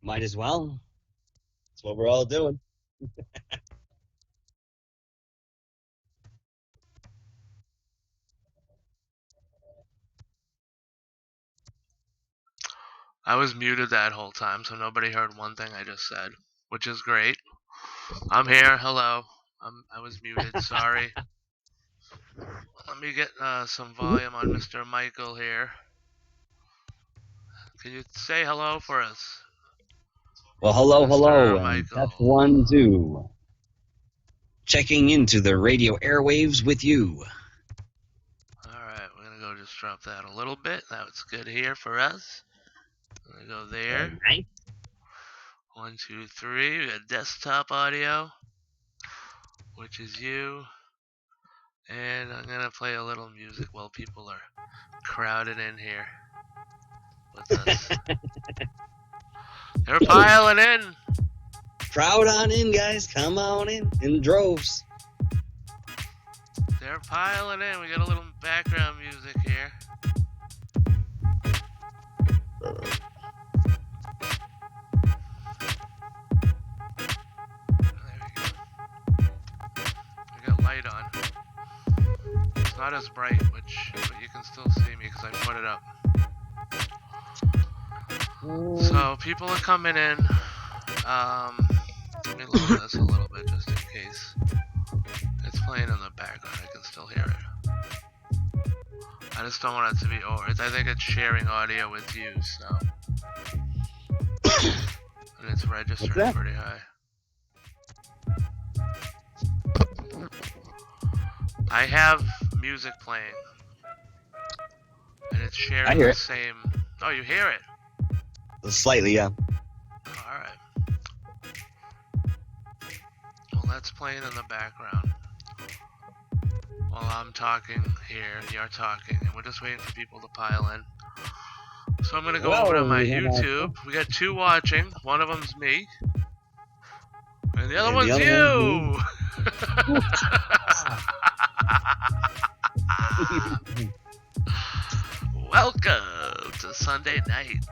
Might as well. That's what we're all doing. I was muted that whole time, so nobody heard one thing I just said, which is great. I'm here. Hello. I was muted. Sorry. Let me get some volume on Mr. Michael here. Can you say hello for us, Well, hello, hello, Mr. and Michael? test 1, 2. Checking into the radio airwaves with you. Alright, we're gonna go just drop that a little bit. That's good here for us. I'm gonna go there. Very nice. 1, 2, 3. We got desktop audio, which is you. And I'm gonna play a little music while people are crowded in here with us. They're piling in. Crowd on in, guys. Come on in droves. They're piling in. We got a little background music here. We got light on. It's not as bright, but you can still see me because I put it up. So people are coming in. Let me lower this a little bit just in case. It's playing in the background. I can still hear it. I just don't want it to be over. I think it's sharing audio with you, so. And it's registering pretty high. I have music playing. And it's sharing the same. Oh, you hear it? Slightly, yeah. Oh, alright. Well, that's playing in the background. While I'm talking here, you're talking, and we're just waiting for people to pile in. So I'm gonna go over to my YouTube. We got 2 watching. One of them's me. And the other one's you! Welcome to Sunday Night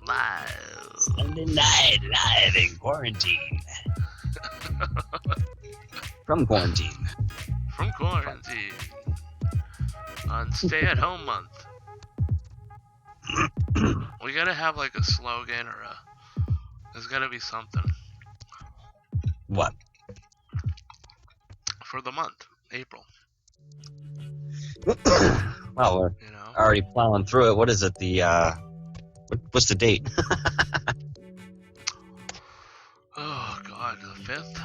Live. Sunday night live in quarantine. From quarantine. From quarantine. On stay-at-home month. We gotta have like a slogan or there's gotta be something. What? For the month, April. Well, we're already plowing through it. What is it? What's the date? Oh God, the 5th.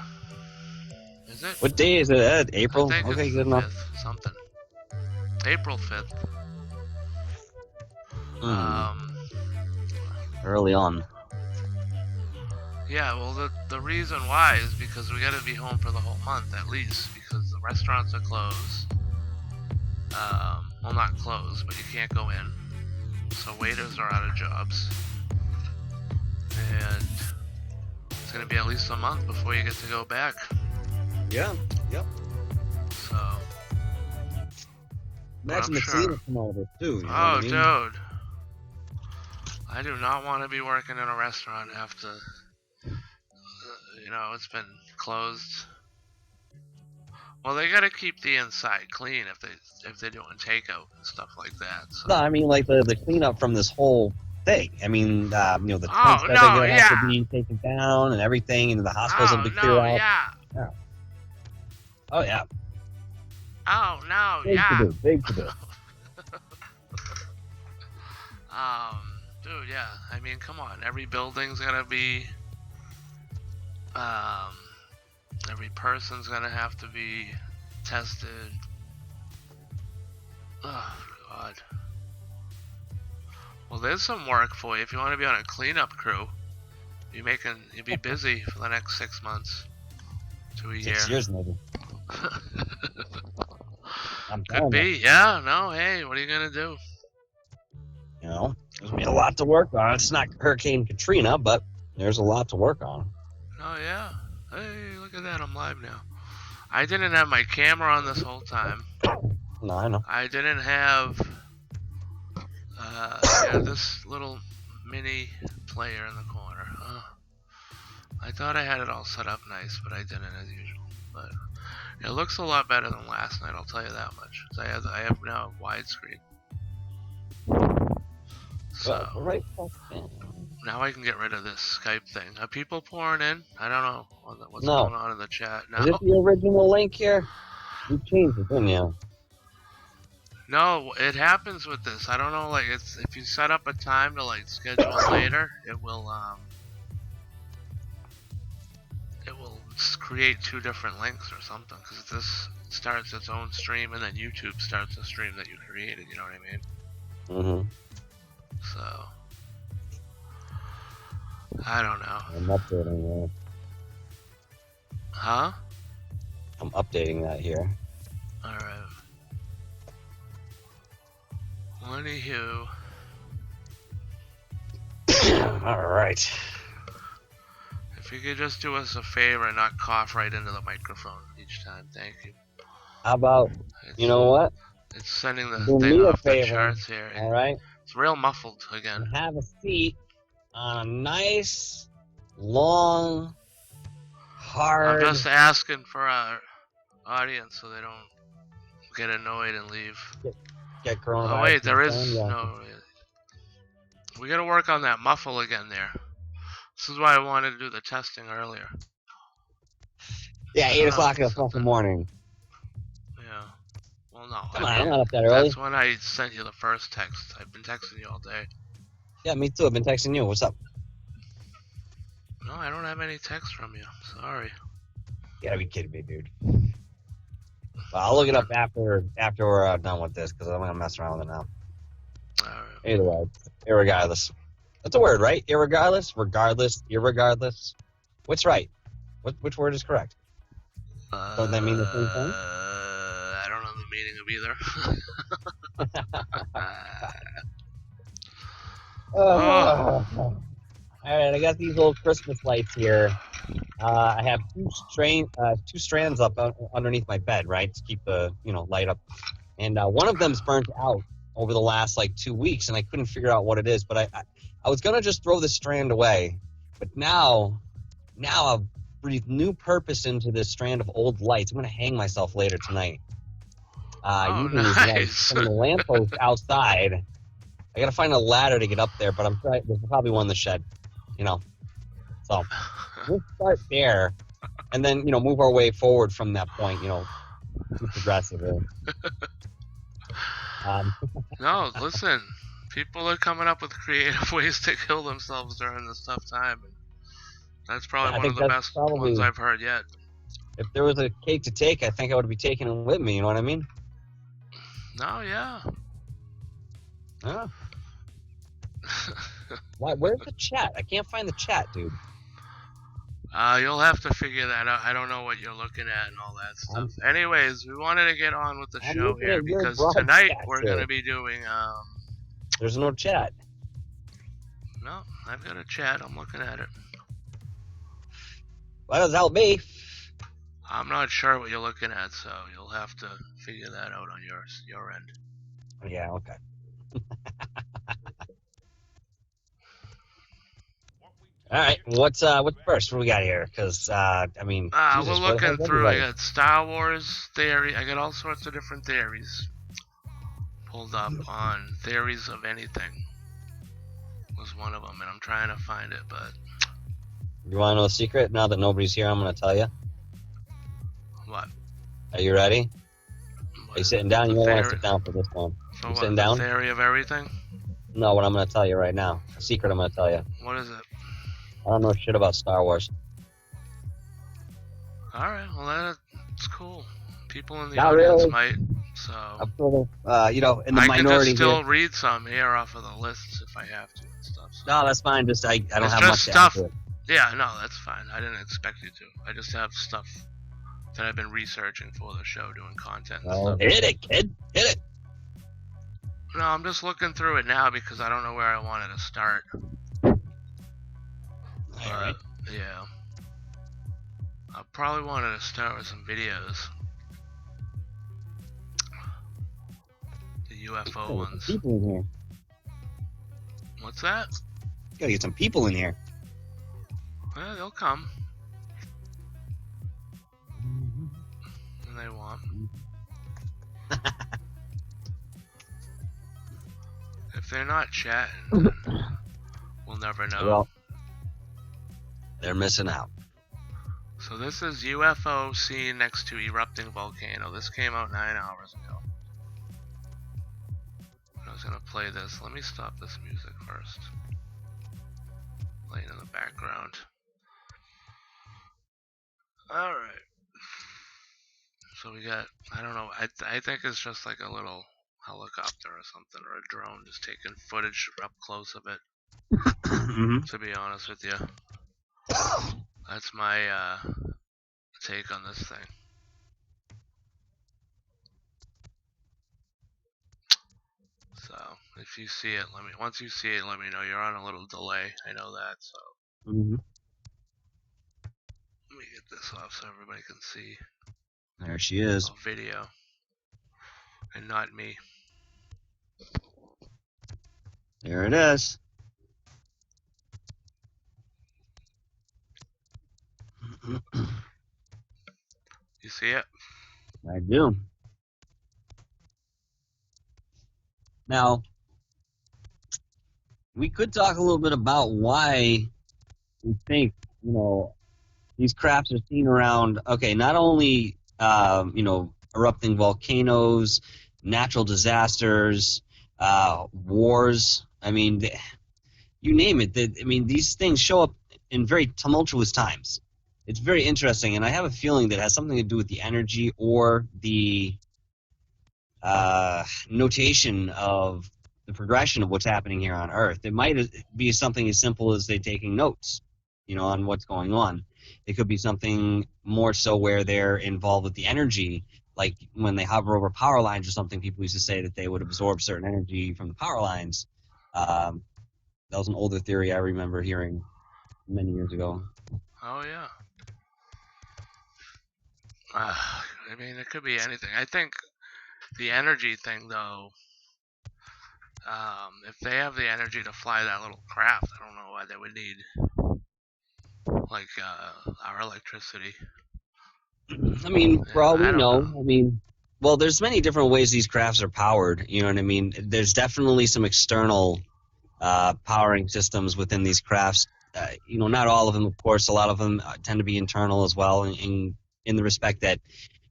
Is it? What day is it? April? I think Okay, it's good the enough. 5th, something. April 5th. Early on. Yeah, well, the reason why is because we gotta be home for the whole month at least, because the restaurants are closed. Well, not closed, but you can't go in. So waiters are out of jobs. And it's gonna be at least a month before you get to go back. Yeah, yep. So. Imagine the cleanup from all this, too. You know Oh, what I mean? dude. I do not want to be working in a restaurant after, it's been closed. Well, they gotta keep the inside clean if they're doing takeout and stuff like that. So. No, I mean like the cleanup from this whole thing. I mean, the tents that are gonna have to be taken down and everything, and the hospitals have to clear out. Yeah. Oh yeah. Oh no, Big to do. Dude, yeah. I mean, come on. Every building's gotta be Every person's gonna have to be tested. Oh God. Well, there's some work for you if you want to be on a cleanup crew. You'd be busy for the next 6 months to a year. 6 years maybe. Could be, yeah. No, hey, what are you gonna do? You know, there's gonna be a lot to work on. It's not Hurricane Katrina, but there's a lot to work on. Oh yeah. Hey, look at that! I'm live now. I didn't have my camera on this whole time. No, I know. I didn't have this little mini player in the corner. I thought I had it all set up nice, but I didn't as usual. But it looks a lot better than last night, I'll tell you that much. I have now a widescreen. So right. now I can get rid of this Skype thing. Are people pouring in? I don't know what's going on in the chat. No. Is it the original link here? You changed it, didn't you? No, it happens with this. I don't know, like if you set up a time to like schedule later, it will create 2 different links or something, because this starts its own stream and then YouTube starts a stream that you created, you know what I mean? Mm-hmm. So I don't know. I'm updating that. Huh? I'm updating that here. Alright. Anywho. Alright. If you could just do us a favor and not cough right into the microphone each time, thank you. How about, you know what? It's sending the Do thing me a off the favor, charts here. Alright? It's real muffled again. Have a seat on a nice, long, hard... I'm just asking for our audience so they don't get annoyed and leave. Get coronavirus. Oh wait, there is yeah. no... We gotta work on that muffle again there. This is why I wanted to do the testing earlier. Yeah, 8 o'clock in the fucking morning. Yeah. Well, no. Come on, I'm not up that early. That's when I sent you the first text. I've been texting you all day. Yeah, me too. I've been texting you. What's up? No, I don't have any text from you. Sorry. You gotta be kidding me, dude. Well, I'll look it up after we're done with this, because I'm gonna mess around with it now. Alright. Either way, irregardless. That's a word, right? Irregardless, regardless, irregardless. What's right? Which word is correct? Don't that mean the same thing? I don't know the meaning of either. All right, I got these old Christmas lights here. I have two strands up underneath my bed, right, to keep the light up. And one of them's burnt out over the last 2 weeks, and I couldn't figure out what it is. But I was gonna just throw this strand away, but now I've breathed new purpose into this strand of old lights. I'm gonna hang myself later tonight. Using these lights from the lamppost outside. I gotta find a ladder to get up there, but there's probably one in the shed, So we'll start there, and then move our way forward from that point. Progressively. No, listen. People are coming up with creative ways to kill themselves during this tough time. That's probably one of the best ones I've heard yet. If there was a cake to take, I think I would be taking it with me. You know what I mean? No, yeah. Huh? Where's the chat? I can't find the chat, dude. You'll have to figure that out. I don't know what you're looking at and all that stuff. Anyways, we wanted to get on with the show here because tonight we're going to be doing... There's no chat. No, I've got a chat. I'm looking at it. Why does it help me? I'm not sure what you're looking at, so you'll have to figure that out on your end. Yeah, okay. All right, what's first? What do we got here? Because we're looking through. I got Star Wars theory. I got all sorts of different theories pulled up on theories of anything. Was one of them, and I'm trying to find it, but. You want to know a secret? Now that nobody's here, I'm going to tell you. What? Are you ready? Are you sitting down? You don't want to sit down for this one. So you sitting down? Theory of everything? No, what I'm going to tell you right now. A secret I'm going to tell you. What is it? I don't know shit about Star Wars. Alright, well that's cool. People in the Not audience really. might, so I'm sort of, in the I could just minority here. still read some here off of the lists if I have to and stuff. So. No, that's fine. Just I don't It's have just much to add stuff. to it. Yeah, no, that's fine. I didn't expect you to. I just have stuff that I've been researching for the show, doing content and Oh, stuff. hit it, kid. Hit it. No, I'm just looking through it now because I don't know where I wanted to start. All But right. yeah, I probably wanted to start with some videos. The UFO ones. People in here. What's that? Gotta get some people in here. Well, they'll come. When they want. If they're not chatting, then we'll never know. Well, they're missing out. So this is UFO seen next to erupting volcano. This came out 9 hours ago. I was gonna play this. Let me stop this music first. Playing in the background. Alright. So we got, I don't know, I think it's just like a little helicopter or something, or a drone just taking footage up close of it, to be honest with you. That's my take on this thing. So if you see it, once you see it, let me know. You're on a little delay. I know that, so. Let me get this off so everybody can see. There she is. A video. And not me. There it is. You see it? I do. Now, we could talk a little bit about why we think, these crafts are seen around, okay, not only, erupting volcanoes, natural disasters, wars. I mean, you name it. These things show up in very tumultuous times. It's very interesting, and I have a feeling that it has something to do with the energy or the notation of the progression of what's happening here on Earth. It might be something as simple as they taking notes, on what's going on. It could be something more so where they're involved with the energy, like when they hover over power lines or something. People used to say that they would absorb certain energy from the power lines. That was an older theory I remember hearing many years ago. Oh, yeah. I mean, it could be anything. I think the energy thing, though, if they have the energy to fly that little craft, I don't know why they would need, like, our electricity. I mean, for all we I don't know, well, there's many different ways these crafts are powered. You know what I mean? There's definitely some external powering systems within these crafts. Not all of them, of course. A lot of them tend to be internal as well, in the respect that,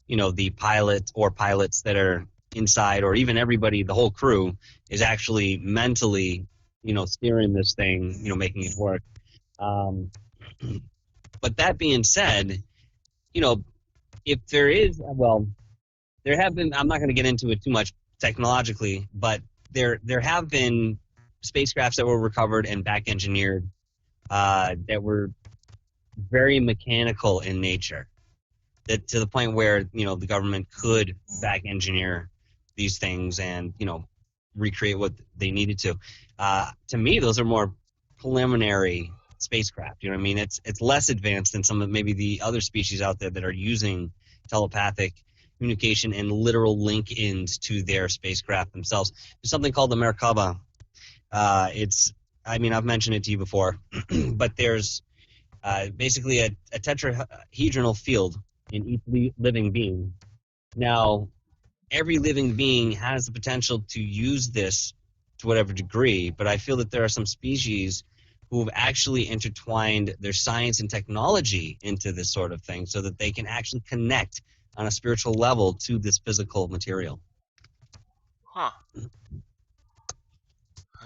the pilot or pilots that are inside, or even everybody, the whole crew, is actually mentally, steering this thing, making it work. But that being said, if there is, well, there have been, I'm not going to get into it too much technologically, but there have been spacecrafts that were recovered and back engineered that were very mechanical in nature, that to the point where the government could back engineer these things and recreate what they needed to. To me, those are more preliminary spacecraft. You know what I mean? It's less advanced than some of maybe the other species out there that are using telepathic communication and literal link-ins to their spacecraft themselves. There's something called the Merkaba. I've mentioned it to you before, but there's basically a tetrahedral field in each living being. Now, every living being has the potential to use this to whatever degree, but I feel that there are some species who have actually intertwined their science and technology into this sort of thing so that they can actually connect on a spiritual level to this physical material. Huh.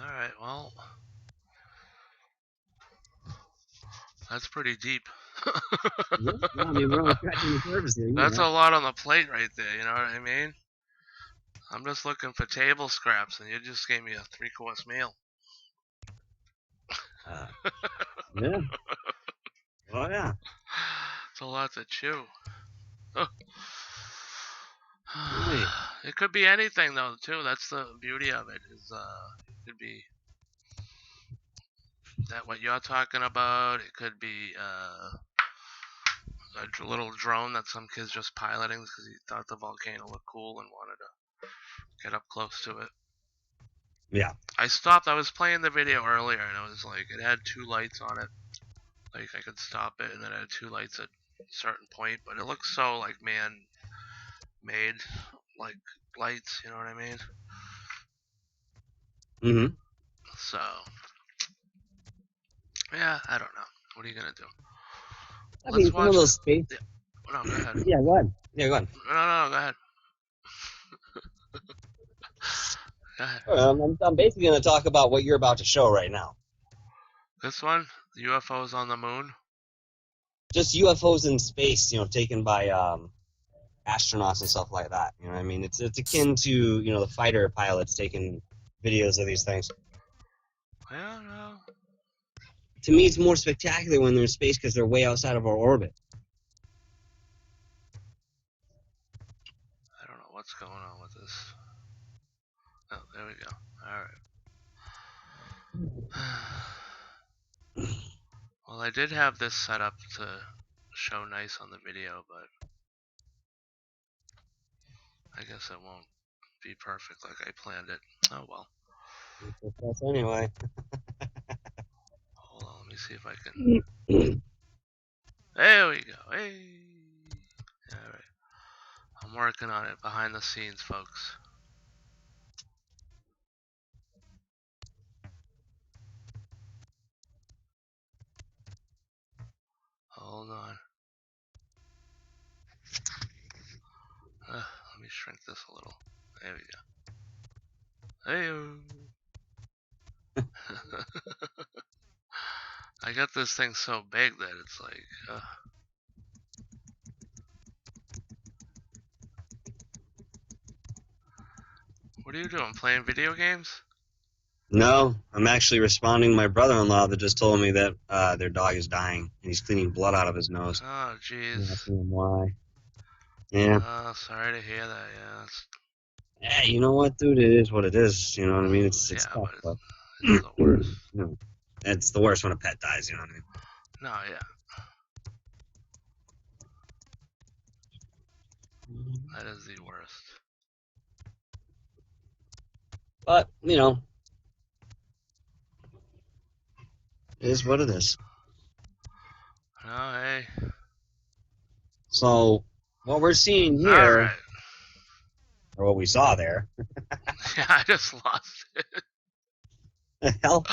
Alright, well, that's pretty deep. Yeah, no, I mean, we're only scratching the surface here. You That's know. a lot on the plate right there, you know what I mean? I'm just looking for table scraps, and you just gave me a 3-course meal. Yeah. Oh yeah. It's a lot to chew. Oh. Right. It could be anything though, too. That's the beauty of it. Is it could be that what you're talking about. It could be a little drone that some kids just piloting because he thought the volcano looked cool and wanted to get up close to it. Yeah. I stopped. I was playing the video earlier, and it was like it had 2 lights on it. Like I could stop it, and then it had 2 lights at a certain point. But it looks so like man-made, like lights. You know what I mean? Mm-hmm. So yeah, I don't know. What are you gonna do? I Let's mean, some of watch. those space. Yeah. No, go ahead. Yeah, go ahead. Yeah, go ahead. No, go ahead. Go ahead. I'm basically going to talk about what you're about to show right now. This one, the UFOs on the moon. Just UFOs in space, taken by astronauts and stuff like that. You know what I mean? It's akin to, the fighter pilots taking videos of these things. I don't know. To me, it's more spectacular when they're in space because they're way outside of our orbit. I don't know what's going on with this. Oh, there we go. Alright. Well, I did have this set up to show nice on the video, but I guess it won't be perfect like I planned it. Oh well. That's anyway. Hold on, let me see if I can. There we go. Hey. Alright. I'm working on it behind the scenes, folks. Hold on. Let me shrink this a little. There we go. Hey. I got this thing so big that it's like. What are you doing? Playing video games? No, I'm actually responding to my brother-in-law that just told me that their dog is dying and he's cleaning blood out of his nose. Oh, jeez. I'm asking him why. Yeah. Oh, sorry to hear that. Yeah. Yeah, you know what, dude? It is what it is. You know what I mean? It's Yeah, tough, but but it's the worst. It's the worst when a pet dies. You know what I mean? No, yeah. That is the worst. But it is what it is. Oh, hey. So what we're seeing All here, right. or what we saw there, Yeah, I just lost it. the hell.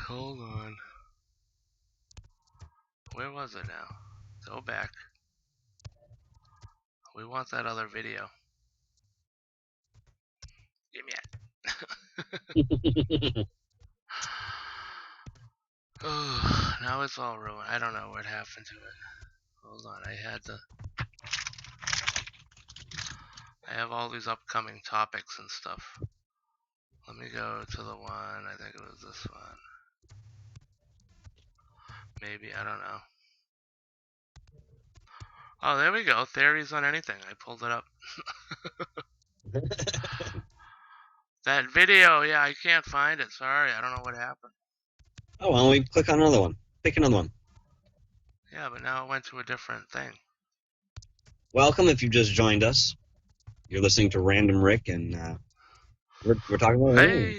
Hold on. Where was it now? Go back. We want that other video. Give me it. Oh, now it's all ruined. I don't know what happened to it. Hold on, I have all these upcoming topics and stuff. Let me go to the one, I think it was this one. Maybe, I don't know. Oh, there we go. Theories on anything. I pulled it up. That video, yeah, I can't find it. Sorry, I don't know what happened. Oh, well, we click on another one. Pick another one. Yeah, but now it went to a different thing. Welcome if you just joined us. You're listening to Random Rick, and we're talking about Hey,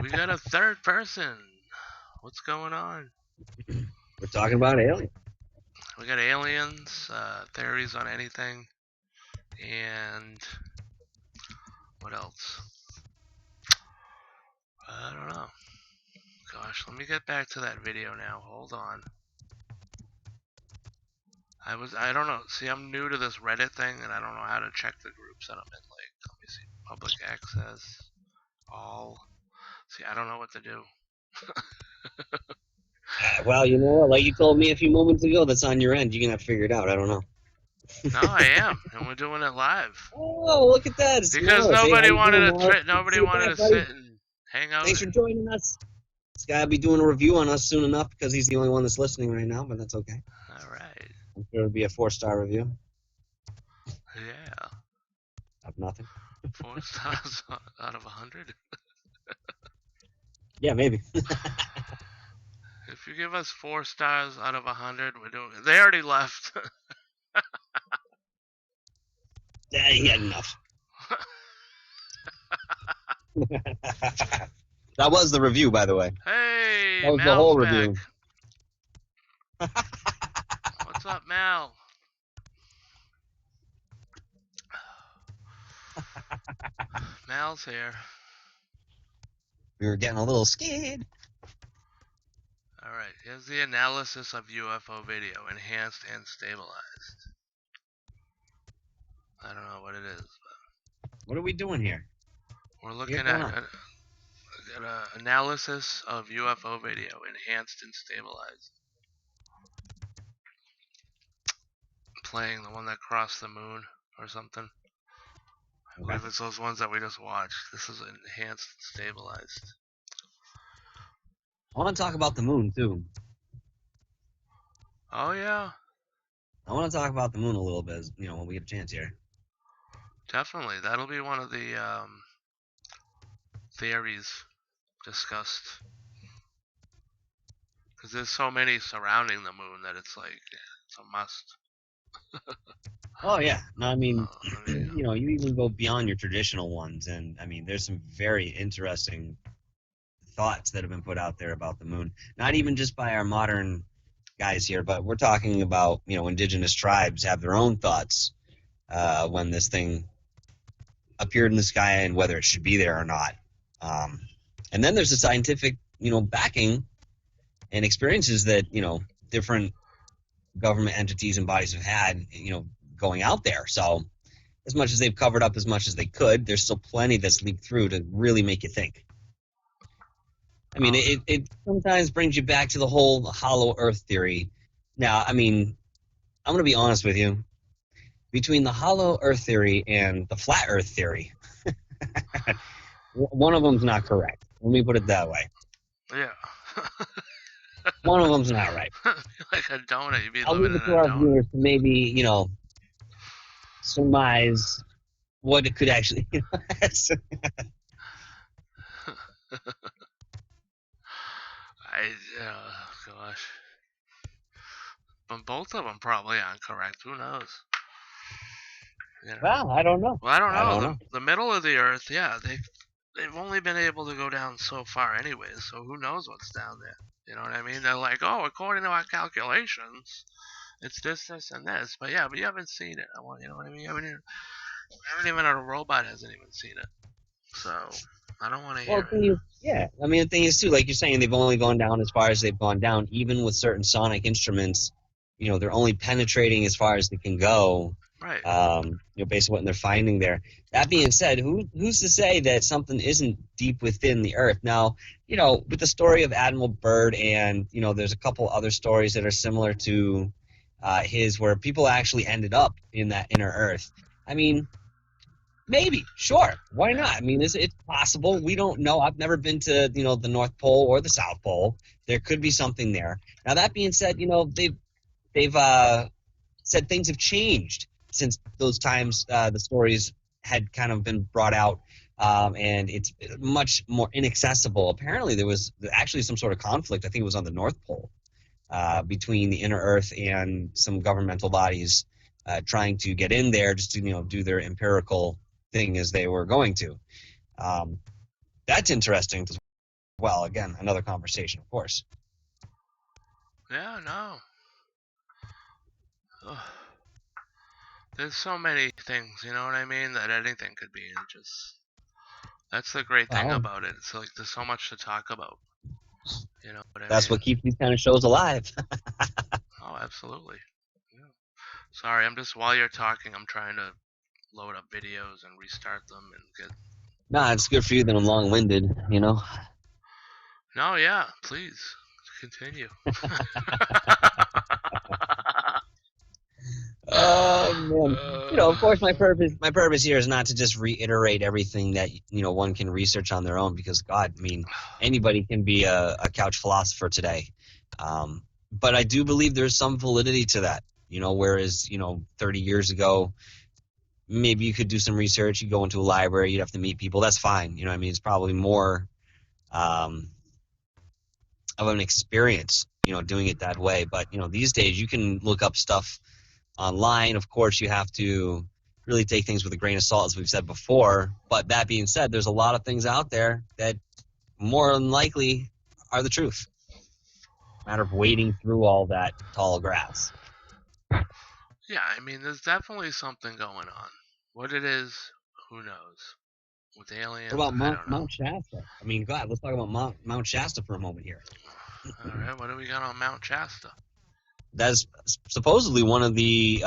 we got a third person. What's going on? We're talking about aliens. We got aliens, theories on anything, and what else? I don't know. Gosh, let me get back to that video now. Hold on. I don't know. See, I'm new to this Reddit thing, and I don't know how to check the groups that I'm in. Like, let me see. Public access, all. See, I don't know what to do. Well, you know what? Like you told me a few moments ago, that's on your end. You're gonna have to figure it out. I don't know. No, I am, and we're doing it live. Oh, look at that! It's Because Morris. Hey, how nobody you doing, wanted Morris? Good to nobody see you wanted back, to buddy. sit and hang out Thanks for and joining us. This guy will be doing a review on us soon enough because he's the only one that's listening right now, but that's okay. all right. I'm sure it'll be a 4-star review Yeah. of nothing. 4 stars out of 100. Yeah, maybe. If you give us 4 stars out of 100, we're doing. They already left. Yeah, he had enough. That was the review, by the way. Hey, That was the Mal's whole back. review. What's up, Mal? Mal's here. We were getting a little scared. Alright, here's the analysis of UFO video, enhanced and stabilized. I don't know what it is, but What are we doing here? we're looking What's at going on? an analysis of UFO video, enhanced and stabilized. Playing the one that crossed the moon or something. I believe it's those ones that we just watched. This is enhanced and stabilized. I want to talk about the moon, too. Oh yeah, I want to talk about the moon a little bit, when we get a chance here. definitely. That'll be one of the theories discussed. Because there's so many surrounding the moon that it's like, it's a must. Oh, yeah. No, I mean, I mean, you even go beyond your traditional ones. And, I mean, there's some very interesting thoughts that have been put out there about the moon. Not even just by our modern guys here, but we're talking about, indigenous tribes have their own thoughts when this thing appeared in the sky and whether it should be there or not. And then there's the scientific, backing and experiences that, different government entities and bodies have had, going out there. So as much as they've covered up as much as they could, there's still plenty that's leaked through to really make you think. I mean, it sometimes brings you back to the whole hollow earth theory. Now, I mean, I'm going to be honest with you. Between the hollow earth theory and the flat earth theory, one of them's not correct. Let me put it that way. yeah. One of them's not right. Like a donut. You'd be I'll leave living it in to a our donut. viewers to maybe, surmise what it could actually. Gosh. But both of them probably aren't correct. Who knows? Well, I don't know. Well, I don't I know. don't know. The middle of the Earth, yeah, they've only been able to go down so far, anyways. So who knows what's down there? You know what I mean? They're like, oh, according to our calculations, it's this, this, and this. But yeah, but you haven't seen it. You know what I mean? You haven't even a robot hasn't even seen it. So I don't want to Well, hear the thing is, yeah. I mean, the thing is too, like you're saying, they've only gone down as far as they've gone down. Even with certain sonic instruments, they're only penetrating as far as they can go. Right. Based on what they're finding there. That being said, who's to say that something isn't deep within the earth? Now, with the story of Admiral Byrd, and there's a couple other stories that are similar to his, where people actually ended up in that inner earth. I mean, maybe, sure, why not? I mean, it's possible. We don't know. I've never been to the North Pole or the South Pole. There could be something there. Now, that being said, they've said things have changed since those times. The stories had kind of been brought out, and it's much more inaccessible. Apparently, there was actually some sort of conflict. I think it was on the North Pole between the inner Earth and some governmental bodies trying to get in there just to do their empirical thing as they were going to. That's interesting as well. Again, another conversation, of course. Yeah, no. Ugh. There's so many things, you know what I mean, that anything could be, and just that's the great thing about it. It's like there's so much to talk about. You know what I That's mean? what keeps these kind of shows alive. Oh, absolutely. Yeah. Sorry, while you're talking, I'm trying to load up videos and restart them and get. Nah, it's good for you that I'm long-winded. No, yeah, please continue. Oh man. Of course, my purpose here is not to just reiterate everything that one can research on their own, because God, I mean, anybody can be a couch philosopher today. But I do believe there's some validity to that. Whereas 30 years ago, maybe you could do some research, you go into a library, you'd have to meet people. That's fine. I mean, it's probably more of an experience, doing it that way. But these days you can look up stuff online. Of course, you have to really take things with a grain of salt, as we've said before. But that being said, there's a lot of things out there that more than likely are the truth. Matter of wading through all that tall grass. Yeah, I mean, there's definitely something going on. What it is, who knows? With aliens, What about I don't know. Mount Shasta? I mean, God, let's talk about Mount Shasta for a moment here. All right, what do we got on Mount Shasta? That's supposedly one of the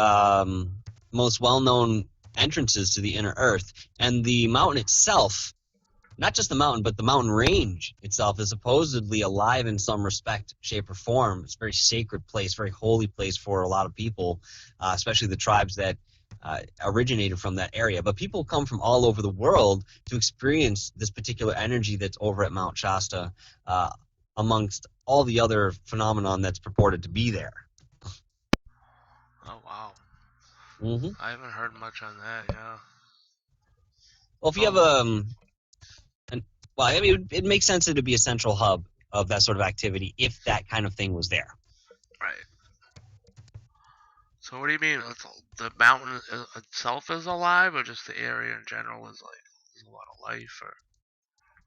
most well-known entrances to the inner Earth, and the mountain itself, not just the mountain, but the mountain range itself, is supposedly alive in some respect, shape, or form. It's a very sacred place, very holy place for a lot of people, especially the tribes that originated from that area. But people come from all over the world to experience this particular energy that's over at Mount Shasta, amongst all the other phenomenon that's purported to be there. Oh, wow. Mm-hmm. I haven't heard much on that, yeah. Well, if you have well, I mean, it makes sense to be a central hub of that sort of activity if that kind of thing was there. Right. So what do you mean? The mountain itself is alive, or just the area in general is like there's a lot of life? Or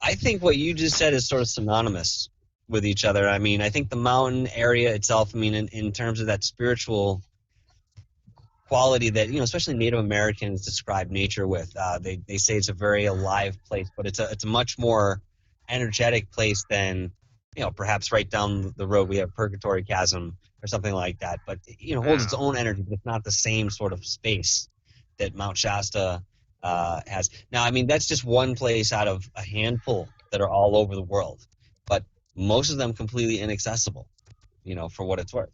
I think what you just said is sort of synonymous with each other. I mean, I think the mountain area itself, I mean, in terms of that spiritual quality that, especially Native Americans describe nature with, they say it's a very alive place, but it's a much more energetic place than, perhaps right down the road we have Purgatory Chasm or something like that. But, holds its own energy, but it's not the same sort of space that Mount Shasta has. Now, I mean, that's just one place out of a handful that are all over the world, but most of them completely inaccessible, for what it's worth.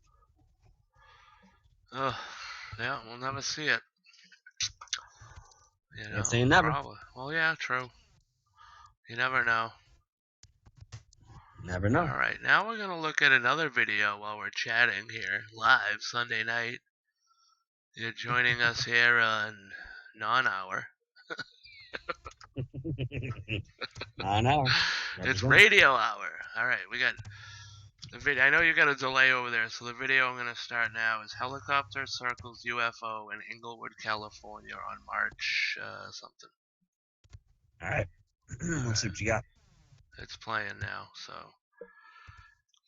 Yeah, we'll never see it. Can't say never. Probably. Well, yeah, true. You never know. Never know. All right, now we're gonna look at another video while we're chatting here live Sunday night. You're joining us here on Non-Hour. Non-hour. It's radio hour. All right, we got the video. I know you got a delay over there, so the video I'm gonna start now is helicopter circles UFO in Inglewood, California on March something. All right. Let's see what you got. It's playing now, so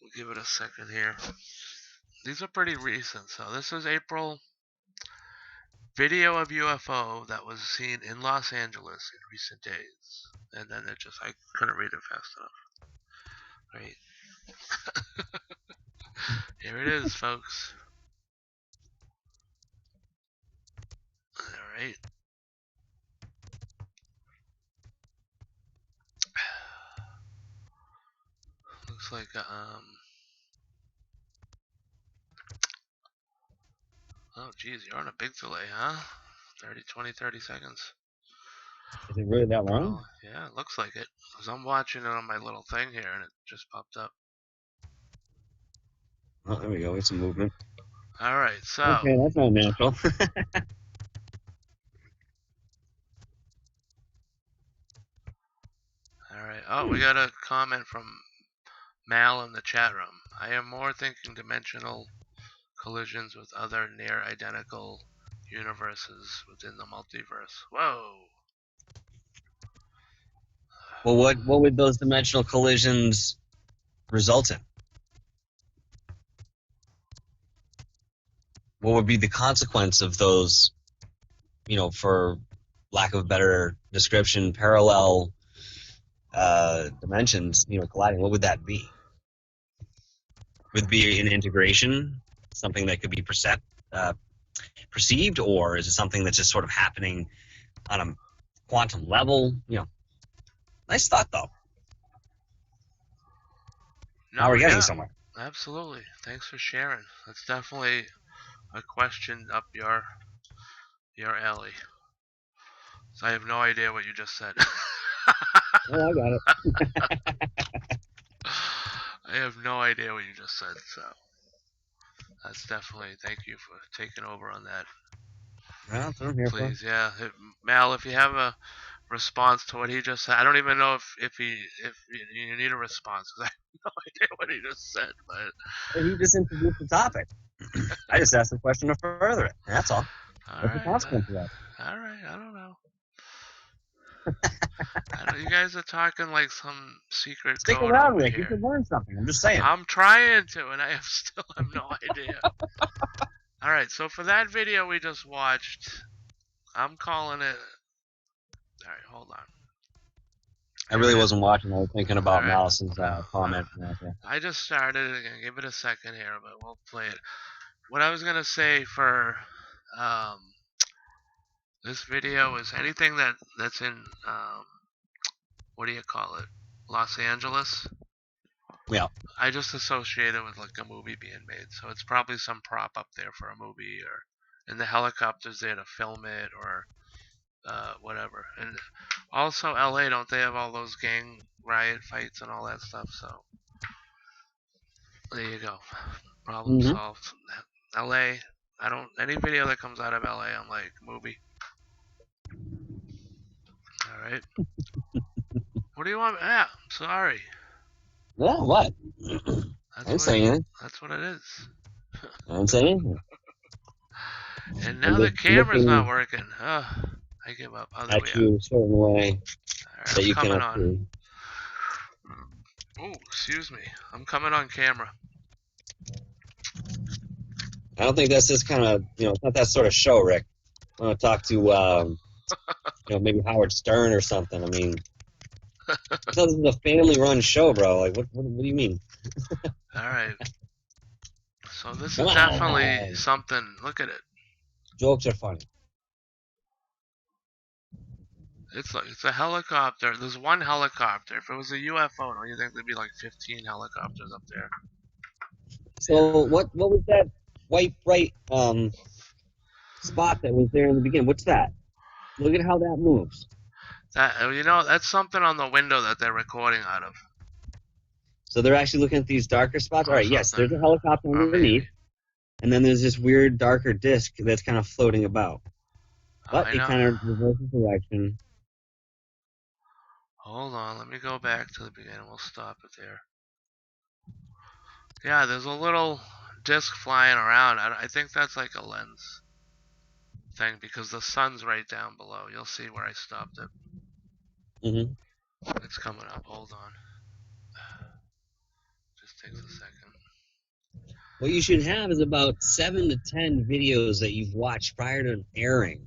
we'll give it a second here. These are pretty recent. So this is April. Video of UFO that was seen in Los Angeles in recent days. And then I couldn't read it fast enough. Right. Here it is, folks. All right. Looks like oh geez, you're on a big delay, huh? 30 seconds. Is it really that long? Well, yeah, it looks like it. Because I'm watching it on my little thing here and it just popped up. Oh, there we go. It's some movement. All right, so. Okay, that's not natural. All right. Oh, we got a comment from Mal in the chat room. I am more thinking dimensional collisions with other near identical universes within the multiverse. Whoa. Well, what would those dimensional collisions result in? What would be the consequence of those, for lack of a better description, parallel dimensions, colliding? What would that be? Would it be an integration, something that could be perceived, or is it something that's just sort of happening on a quantum level? Nice thought, though. No, Now we're getting somewhere. Absolutely. Thanks for sharing. That's definitely a question up your alley. So I have no idea what you just said. Oh, I got it. I have no idea what you just said. So that's definitely thank you for taking over on that. Well, that's what I'm here for. Please, yeah, Mal, if you have a response to what he just said, I don't even know if you need a response because I have no idea what he just said. But Well, he just introduced the topic. I just asked a question to further it. That's all. all That's the right, consequence of that. all right, I don't know. You guys are talking like some secret Stick code around, over Rick. You here. could learn something. I'm just saying. I'm trying to, and I still have no idea. All right, so for that video we just watched, I'm calling it. All right, hold on. I really wasn't watching. I was thinking All about right, Malison's no, comment. Okay. I just started it again. Give it a second here, but we'll play it. What I was gonna say for um, this video is anything that's in what do you call it, Los Angeles. Yeah. I just associate it with like a movie being made, so it's probably some prop up there for a movie, or and the helicopters there to film it, or whatever. And also LA, don't they have all those gang riot fights and all that stuff? So there you go, problem Mm-hmm. solved. LA, I don't any video that comes out of LA, I'm like movie. All right. What do you want? Yeah, I'm sorry. Yeah. What? I That's didn't what say anything. that's what it is. I didn't say anything. And I'm now the just camera's not looking working. I give up. Oh, there we at are. you a certain way All right, that I'm you coming cannot on. see. Oh, excuse me. I'm coming on camera. I don't think that's this kind of, it's not that sort of show, Rick. I want to talk to, maybe Howard Stern or something. I mean, I thought this was a family-run show, bro. Like, what do you mean? All right. So this Come is definitely on. something. Look at it. Jokes are funny. It's a helicopter. There's one helicopter. If it was a UFO, don't you think there'd be like 15 helicopters up there? So what was that white bright spot that was there in the beginning? What's that? Look at how that moves. That's something on the window that they're recording out of, So they're actually looking at these darker spots. All or right, yes, something, there's a helicopter or underneath, maybe. and then there's this weird darker disc that's kind of floating about. But I it know. kind of reverses direction. Hold on. Let me go back to the beginning. We'll stop it there. Yeah, there's a little disc flying around. I think that's like a lens thing because the sun's right down below. You'll see where I stopped it. Mm-hmm. It's coming up. Hold on. Just takes a second. What you should have is about 7 to 10 videos that you've watched prior to airing.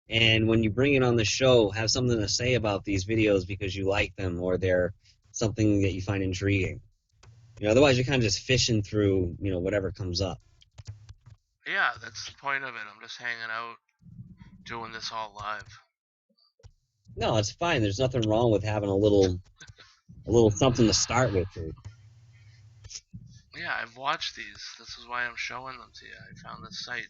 And when you bring it on the show, have something to say about these videos because you like them or they're something that you find intriguing. Otherwise you're kind of just fishing through, whatever comes up. Yeah, that's the point of it. I'm just hanging out, doing this all live. No, it's fine. There's nothing wrong with having a little something to start with. Yeah, I've watched these. This is why I'm showing them to you. I found this site.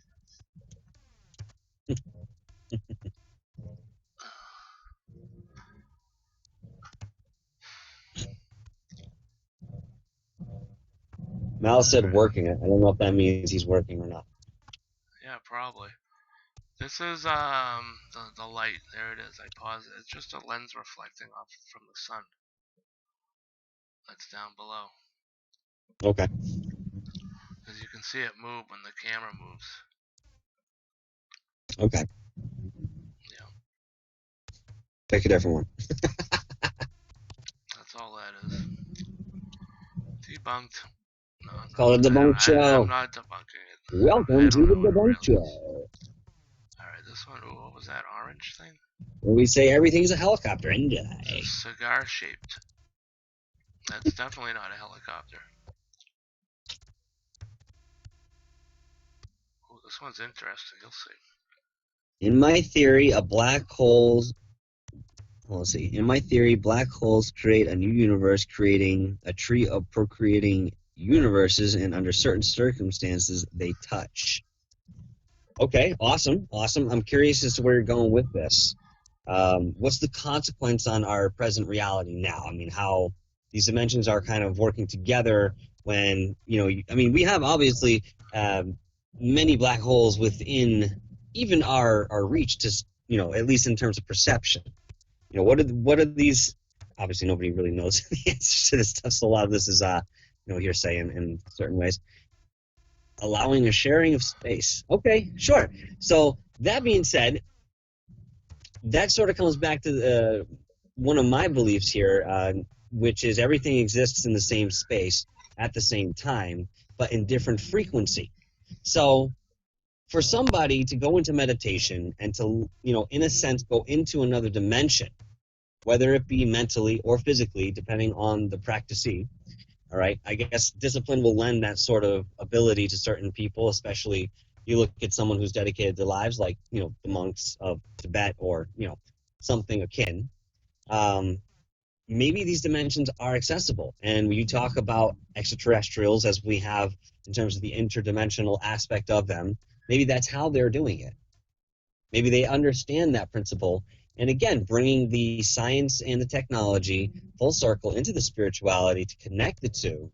Mal said working it. I don't know if that means he's working or not. Yeah, probably. This is the light. There it is. I paused it. It's just a lens reflecting off from the sun. That's down below. Okay. Because you can see it move when the camera moves. Okay. Yeah. Pick a different one. That's all that is. Debunked. No, Call it the Debunk I'm Show. not debunking it. Welcome to the Debunk Show. Alright, this one, ooh, what was that orange thing? Where we say everything's a helicopter. Enjoy. It's cigar shaped. That's definitely not a helicopter. Ooh, this one's interesting. You'll see. In my theory, black holes create a new universe, creating a tree of procreating universes, and under certain circumstances, they touch. Okay, awesome. I'm curious as to where you're going with this. What's the consequence on our present reality now? I mean, how these dimensions are kind of working together when, we have obviously many black holes within even our reach to, at least in terms of perception. What are these? Obviously, nobody really knows the answers to this stuff, so a lot of this is, hearsay in certain ways. Allowing a sharing of space. Okay, sure. So that being said, that sort of comes back to one of my beliefs here, which is everything exists in the same space at the same time, but in different frequency. So for somebody to go into meditation and to, in a sense, go into another dimension, whether it be mentally or physically, depending on the practicee, all right, I guess discipline will lend that sort of ability to certain people, especially you look at someone who's dedicated their lives, like, the monks of Tibet or, something akin. Maybe these dimensions are accessible. And when you talk about extraterrestrials, as we have in terms of the interdimensional aspect of them, maybe that's how they're doing it. Maybe they understand that principle. And again, bringing the science and the technology full circle into the spirituality to connect the two,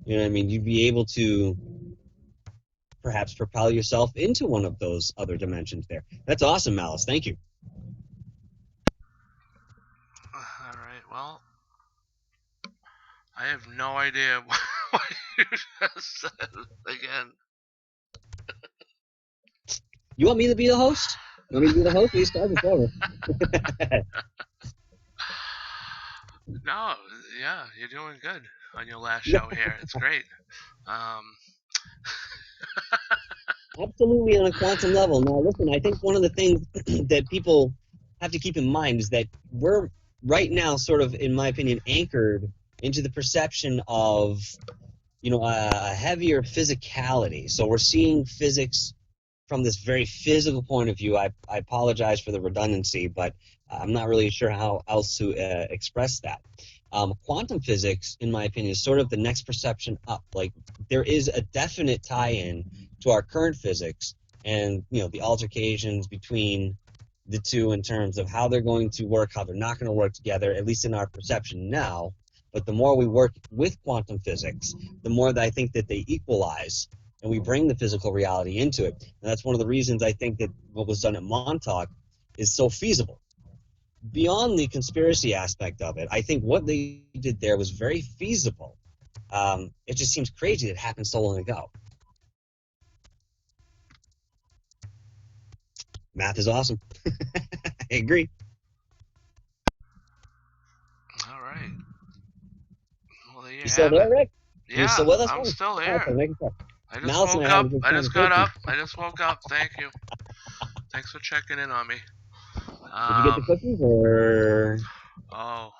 you'd be able to perhaps propel yourself into one of those other dimensions there. That's awesome, Malice. Thank you. All right. Well, I have no idea what you just said again. You want me to be the host? You want me to be the host? Please start this over. No, yeah, you're doing good on your last show here. It's great. Absolutely on a quantum level. Now, listen, I think one of the things that people have to keep in mind is that we're right now sort of, in my opinion, anchored into the perception of, a heavier physicality. So we're seeing physics from this very physical point of view. I apologize for the redundancy, but I'm not really sure how else to express that. Quantum physics, in my opinion, is sort of the next perception up. Like, there is a definite tie-in to our current physics and, the altercations between the two in terms of how they're going to work, how they're not going to work together, at least in our perception now. But the more we work with quantum physics, the more that I think that they equalize and we bring the physical reality into it. And that's one of the reasons I think that what was done at Montauk is so feasible. Beyond the conspiracy aspect of it, I think what they did there was very feasible. It just seems crazy that it happened so long ago. Math is awesome. I agree. All right. Well, there you You still there, Rick? Yeah, you still with us? I'm still there. Okay, I just woke up. I just got up. I just woke up. Thank you. Thanks for checking in on me. Did you get the cookies or? Oh,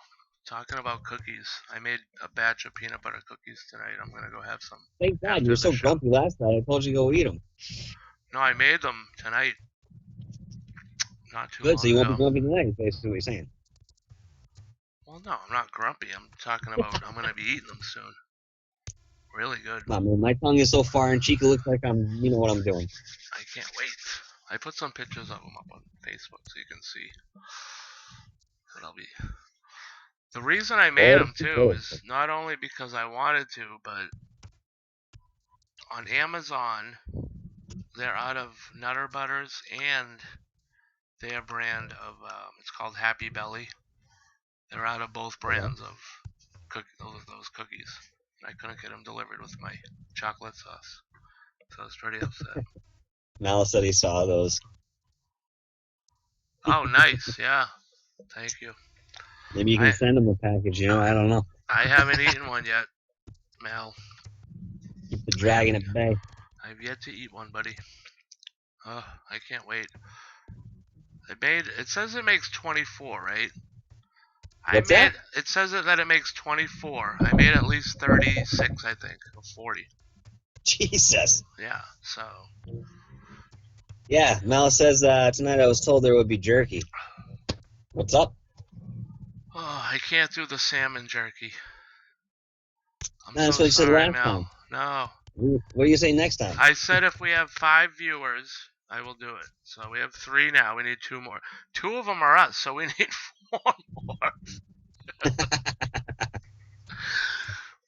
talking about cookies. I made a batch of peanut butter cookies tonight. I'm gonna go have some. Thank God, you were so grumpy last night. I told you to go eat them. No, I made them tonight. Not too Good, long so you won't ago. be grumpy tonight, is basically what you're saying. Well, no, I'm not grumpy. I'm talking about I'm gonna be eating them soon. Really good. Nah, man, my tongue is so far and cheek, it looks like you know what I'm doing. I can't wait. I put some pictures of them up on Facebook so you can see. But I'll be. The reason I made them too is not only because I wanted to, but on Amazon they're out of Nutter Butters and their brand of it's called Happy Belly. They're out of both brands of those cookies. I couldn't get them delivered with my chocolate sauce, so I was pretty upset. Malice said he saw those. Oh, nice. Yeah. Thank you. Maybe you can send them a package, I don't know. I haven't eaten one yet, Mal. Keep the dragon at bay. I've yet to eat one, buddy. Oh, I can't wait. It says it makes 24, right? What's that? It says that it makes 24. I made at least 36, I think, or 40. Jesus. Yeah, so. Yeah, Malice says tonight I was told there would be jerky. What's up? Oh, I can't do the salmon jerky. I'm That's so what you said sorry, last Mel. time. No. What do you say next time? I said if we have 5 viewers, I will do it. So we have 3 now. We need 2 more. 2 of them are us, so we need 4 more.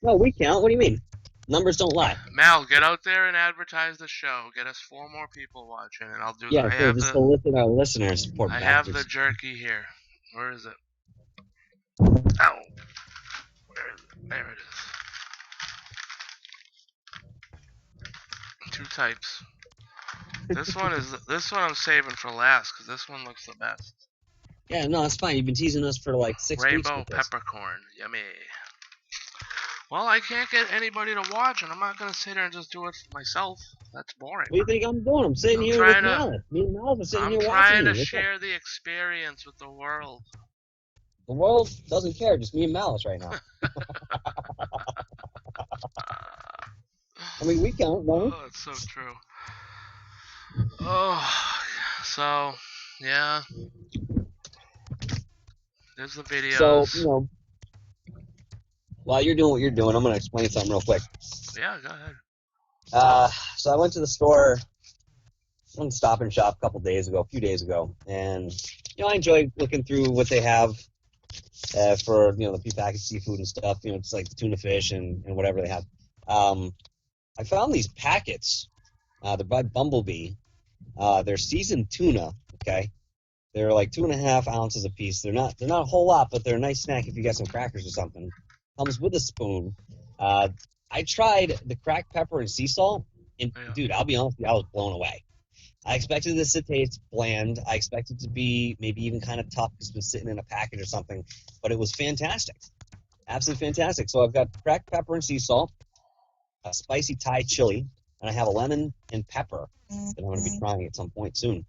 No, we count. What do you mean? Numbers don't lie. Mal, get out there and advertise the show. Get us 4 more people watching, and I'll do Yeah, I so have just the solicit our listeners, poor I have the bastards. jerky here. Where is it? Ow. Where is it? There it is. 2 types. This one I'm saving for last because this one looks the best. Yeah, no, it's fine. You've been teasing us for like 6 weeks Rainbow with this. peppercorn. Yummy. Well, I can't get anybody to watch, and I'm not gonna sit there and just do it myself. That's boring. What do you think I'm doing? I'm sitting I'm here with trying to- Malice. Me and Malice are sitting I'm here watching trying you. to What's up? share the experience with the world. The world doesn't care. Just me and Malice right now. I mean, we count, don't we? Oh, it's so true. Oh, so yeah. There's the videos. So, you know, while you're doing what you're doing, I'm going to explain something real quick. Yeah, go ahead. So I went to the store, went Stop and Shop a few days ago, and, you know, I enjoy looking through what they have for, you know, the prepackaged seafood and stuff. You know, it's like the tuna fish and whatever they have. I found these packets. They're by Bumblebee. They're seasoned tuna, okay? They're like 2.5 ounces a piece. They're not a whole lot, but they're a nice snack if you got some crackers or something. Comes with a spoon. I tried the cracked pepper and sea salt, and dude, I'll be honest with you, I was blown away. I expected this to taste bland. I expected it to be maybe even kind of tough because it was sitting in a package or something, but it was fantastic. Absolutely fantastic. So I've got cracked pepper and sea salt, a spicy Thai chili, and I have a lemon and pepper that I'm going to be trying at some point soon.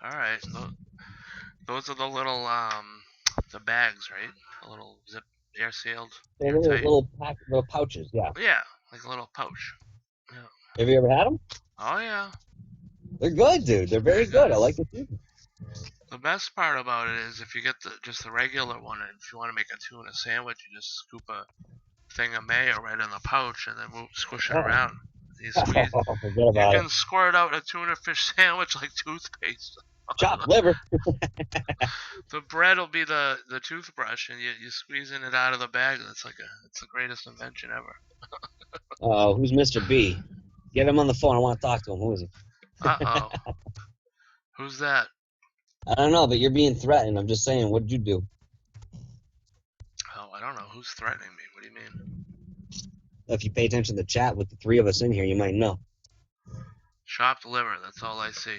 All right. Those are the little the bags, right? A little zip air sealed. They're little pouches, yeah. Yeah, like a little pouch. Yeah. Have you ever had them? Oh yeah. They're good, dude. They're very good. I like the food. The best part about it is if you get just the regular one, and if you want to make a tuna sandwich, you just scoop a thing of mayo right in the pouch and then squish it around. You squeeze. Forget about You can squirt out a tuna fish sandwich like toothpaste. Chopped liver. The bread will be the toothbrush, and you squeezing it out of the bag. It's the greatest invention ever. Who's Mr. B? Get him on the phone. I want to talk to him. Who is he? Uh-oh. Who's that? I don't know, but you're being threatened. I'm just saying, what did you do? Oh, I don't know. Who's threatening me? What do you mean? If you pay attention to the chat with the 3 of us in here, you might know. Chopped liver. That's all I see.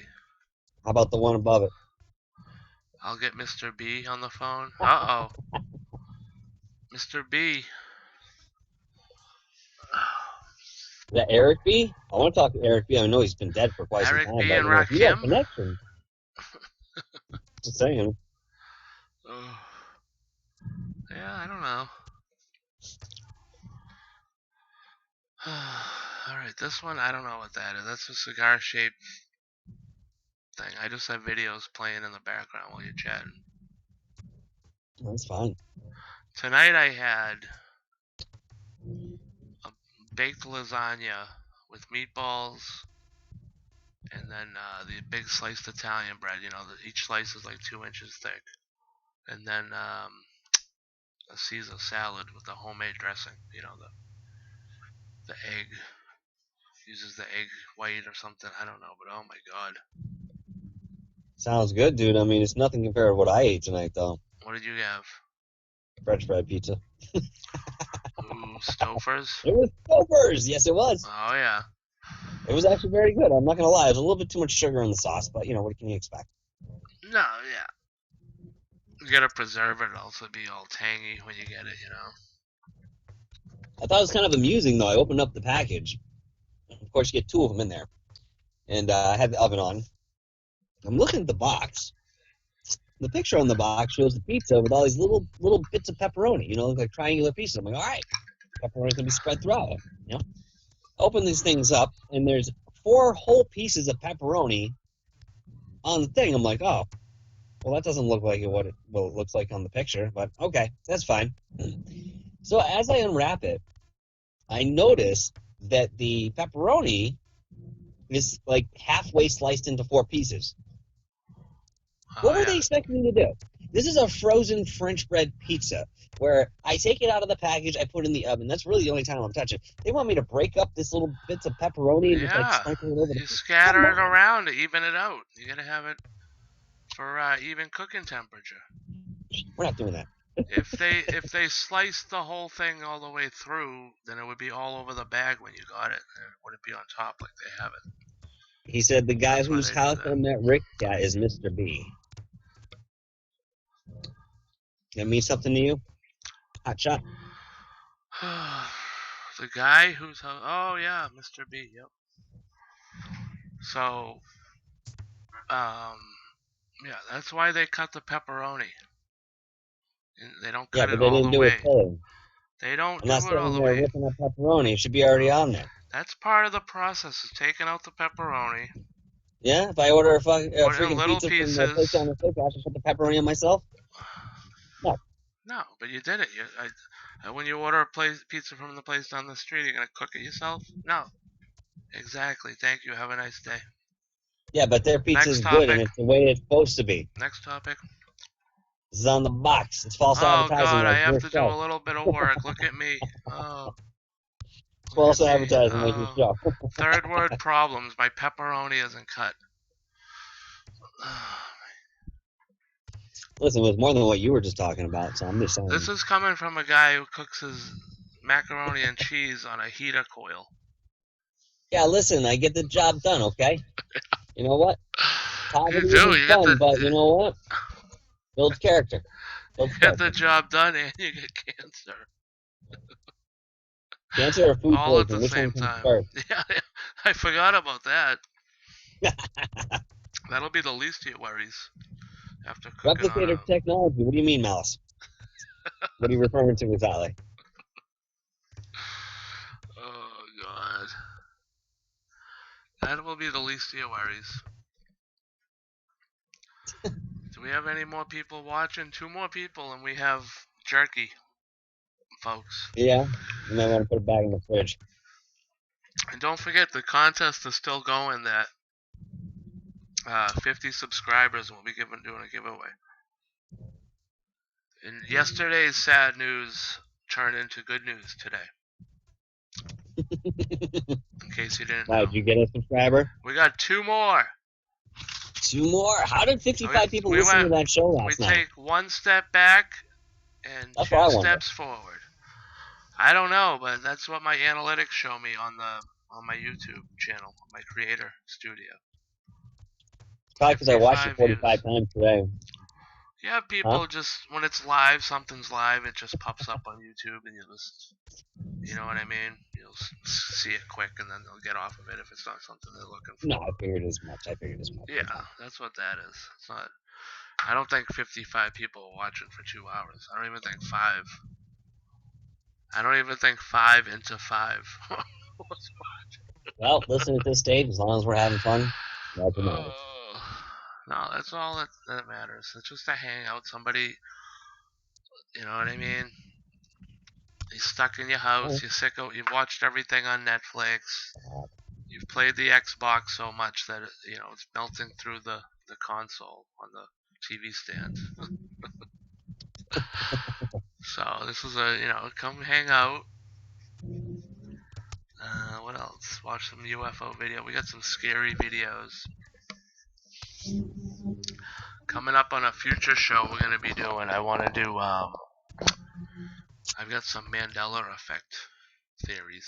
How about the one above it? I'll get Mr. B on the phone. Uh-oh. Mr. B. Is that Eric B? I want to talk to Eric B. I know he's been dead for quite some Eric time. B. But, and you know, if you got Rakim? connection. Just saying. Yeah, I don't know. Alright, this one, I don't know what that is. That's a cigar-shaped thing. I just have videos playing in the background while you're chatting. That's fine. Tonight I had a baked lasagna with meatballs and then the big sliced Italian bread. You know, each slice is like 2 inches thick. And then a Caesar salad with the homemade dressing. You know, the egg. Uses the egg white or something. I don't know, but oh my god. Sounds good, dude. I mean, it's nothing compared to what I ate tonight, though. What did you have? French fried pizza. Ooh, Stouffer's? It was Stouffer's. Yes, it was. Oh, yeah. It was actually very good. I'm not going to lie. There's a little bit too much sugar in the sauce, but, you know, what can you expect? No, yeah. You gotta preserve it, also be all tangy when you get it, you know? I thought it was kind of amusing, though. I opened up the package. Of course, you get 2 of them in there. And I had the oven on. I'm looking at the box. The picture on the box shows the pizza with all these little bits of pepperoni, you know, like triangular pieces. I'm like, all right, pepperoni's going to be spread throughout it, you know? Open these things up, and there's 4 whole pieces of pepperoni on the thing. I'm like, oh, well, that doesn't look like what it looks like on the picture, but okay, that's fine. So as I unwrap it, I notice that the pepperoni is like halfway sliced into 4 pieces. Oh, What were yeah. they expecting me to do? This is a frozen French bread pizza where I take it out of the package, I put it in the oven. That's really the only time I'm touching it. They want me to break up this little bits of pepperoni and just like Yeah. sprinkle it over the You pizza. scatter Come it on. around to even it out. You gotta have it for even cooking temperature. We're not doing that. If they sliced the whole thing all the way through, then it would be all over the bag when you got it. And it wouldn't be on top like they have it. He said the guy That's why whose they do house that. I met Rick at is Mr. B. That means something to you? Hot shot. The guy who's oh yeah, Mr. B. Yep. So yeah, that's why they cut the pepperoni. And they don't Yeah, cut but it they all didn't the do it way. fully. They don't I'm not do it all sitting the there way. ripping up pepperoni. It should be already on there. That's part of the process. Is taking out the pepperoni, Yeah, if I order a put it in freaking little pizza from the place pieces. down the street, I should put the pepperoni on myself? No. No, but you did it. When you order a pizza from the place down the street, you're gonna cook it yourself? No. Exactly. Thank you. Have a nice day. Yeah, but their pizza Next is good and topic. it's the way it's supposed to be. Next topic. This is on the box. It's false Oh advertising God, I like have your to do show. a little bit of work. Look at me. Oh, It's look at false me. advertising like your Oh. show. Third word problems. My pepperoni isn't cut. Listen, it was more than what you were just talking about, so I'm just saying. This is coming from a guy who cooks his macaroni and cheese on a heater coil. Yeah, listen, I get the job done, okay? You know what? You Poverty do. isn't fun, but you know what? Builds character. You Builds get the character. job done and you get cancer. Cancer or food All at the poisoning? Which one same comes time. first? Yeah, I forgot about that. That'll be the least of your worries after cooking on Replicator a. technology. What do you mean, Malice? What are you referring to exactly? Oh God. That will be the least of your worries. Do we have any more people watching? 2 more people, and we have jerky, folks. Yeah, you might want to put it back in the fridge. And don't forget, the contest is still going. That 50 subscribers, and we'll be doing a giveaway. And yesterday's sad news turned into good news today. In case you didn't Wow, know, did you get a subscriber? we got 2 more. 2 more? How did 55 people listen to that show We last night? take 1 step back and That's what I 2 wonder. steps forward. I don't know, but that's what my analytics show me on my YouTube channel, my creator studio. Probably because I watched it 55 45 times today. Yeah, people just when it's live, something's live, it just pops up on YouTube, and you know what I mean? You'll see it quick, and then they'll get off of it if it's not something they're looking for. No, I figured as much. Yeah, that's what that is. It's not. I don't think 55 people are watching for 2 hours. I don't even think 5. I don't even think 5 into 5. Well, listen, at this stage, as long as we're having fun, that's what matters. No, that's all that matters. It's just to hang out. Somebody, you know what I mean? You're stuck in your house. You're sick of. You've watched everything on Netflix. You've played the Xbox so much that it's melting through the console on the TV stand. So this is come hang out. What else? Watch some UFO video. We got some scary videos coming up on a future show we're gonna be doing. I want to do. I've got some Mandela effect theories.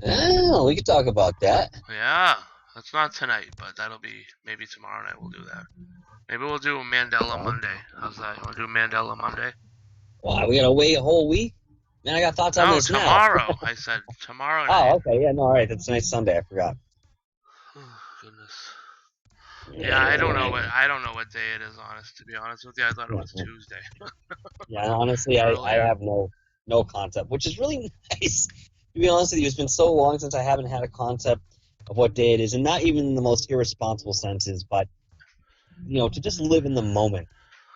Oh, we could talk about that. Yeah, that's not tonight, but that'll be maybe tomorrow night. We'll do that. Maybe we'll do a Mandela Monday. How's that? You want to do Mandela Monday? Wow, we gotta wait a whole week? Man, I got thoughts on this tomorrow. now. I said tomorrow night. Oh, okay, yeah, no, all right. That's tonight's Sunday. I forgot. Oh, goodness. Yeah, I don't know what day it is. To be honest with you, I thought it was Tuesday. Yeah, honestly, I have no concept, which is really nice. To be honest with you, it's been so long since I haven't had a concept of what day it is, and not even in the most irresponsible senses, but to just live in the moment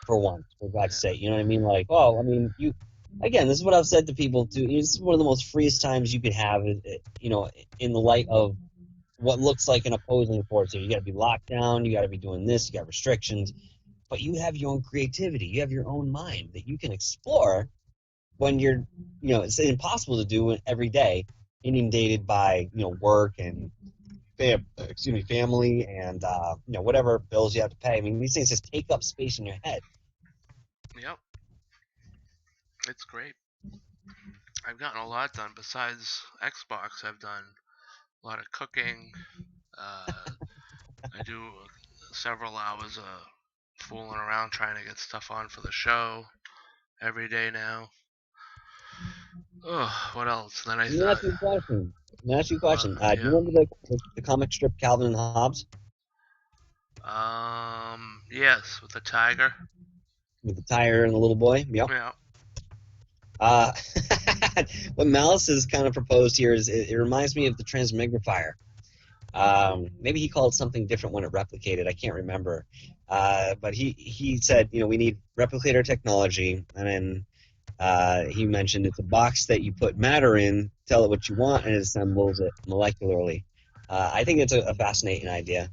for once, for God's sake. You know what I mean? Like, oh, I mean, again, this is what I've said to people too. This is one of the most freest times you could have, in the light of what looks like an opposing force here. You got to be locked down. You got to be doing this. You got restrictions, but you have your own creativity. You have your own mind that you can explore when it's impossible to do it every day, inundated by work and family and whatever bills you have to pay. I mean, these things just take up space in your head. Yep, it's great. I've gotten a lot done besides Xbox. I've done a lot of cooking. I do several hours of fooling around trying to get stuff on for the show every day now. Oh, what else? Then I Let me ask thought, you a question. Let me ask you a question. Do you yeah. remember the comic strip Calvin and Hobbes Yes, with the tiger. with the tire and the little boy? Yep. Yeah. Uh, what Malice has kind of proposed here is it reminds me of the transmigrifier. Maybe he called something different when it replicated. I can't remember. But he said, we need replicator technology, and then he mentioned it's a box that you put matter in, tell it what you want, and it assembles it molecularly. I think it's a fascinating idea.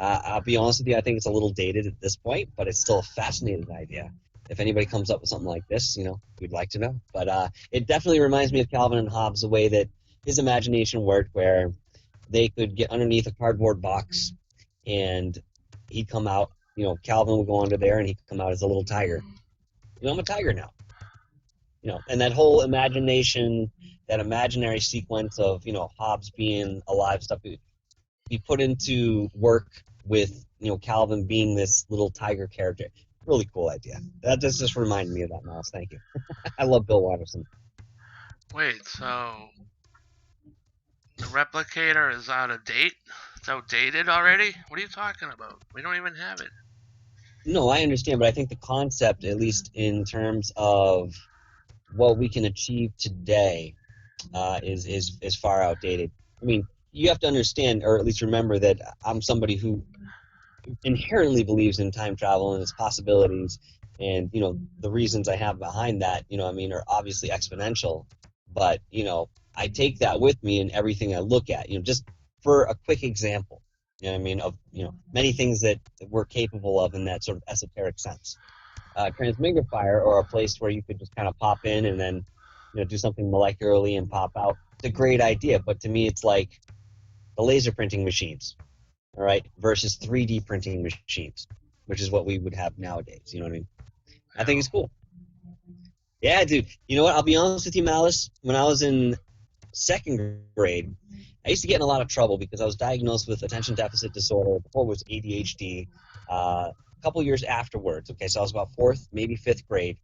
I'll be honest with you, I think it's a little dated at this point, but it's still a fascinating idea. If anybody comes up with something like this, we'd like to know. But it definitely reminds me of Calvin and Hobbes, the way that his imagination worked, where they could get underneath a cardboard box and he'd come out, Calvin would go under there and he'd come out as a little tiger. I'm a tiger now. And that whole imagination, that imaginary sequence of, Hobbes being alive stuff, be put into work with Calvin being this little tiger character. Really cool idea. That just reminded me of that, Miles. Thank you. I love Bill Watterson. Wait, so the replicator is out of date? It's outdated already? What are you talking about? We don't even have it. No, I understand, but I think the concept, at least in terms of what we can achieve today, is far outdated. I mean, you have to understand, or at least remember, that I'm somebody who inherently believes in time travel and its possibilities, and the reasons I have behind that, are obviously exponential. But I take that with me in everything I look at. Just for a quick example, of many things that we're capable of in that sort of esoteric sense. Transmigrifier, or a place where you could just kind of pop in and then do something molecularly and pop out. It's a great idea, but to me, it's like the laser printing machines, all right, versus 3D printing machines, which is what we would have nowadays. You know what I mean? I think Yeah. it's cool. Yeah, dude. You know what? I'll be honest with you, Malice. When I was in second grade, I used to get in a lot of trouble because I was diagnosed with attention deficit disorder. Before it was ADHD. A couple years afterwards. Okay, so I was about fourth, maybe fifth grade.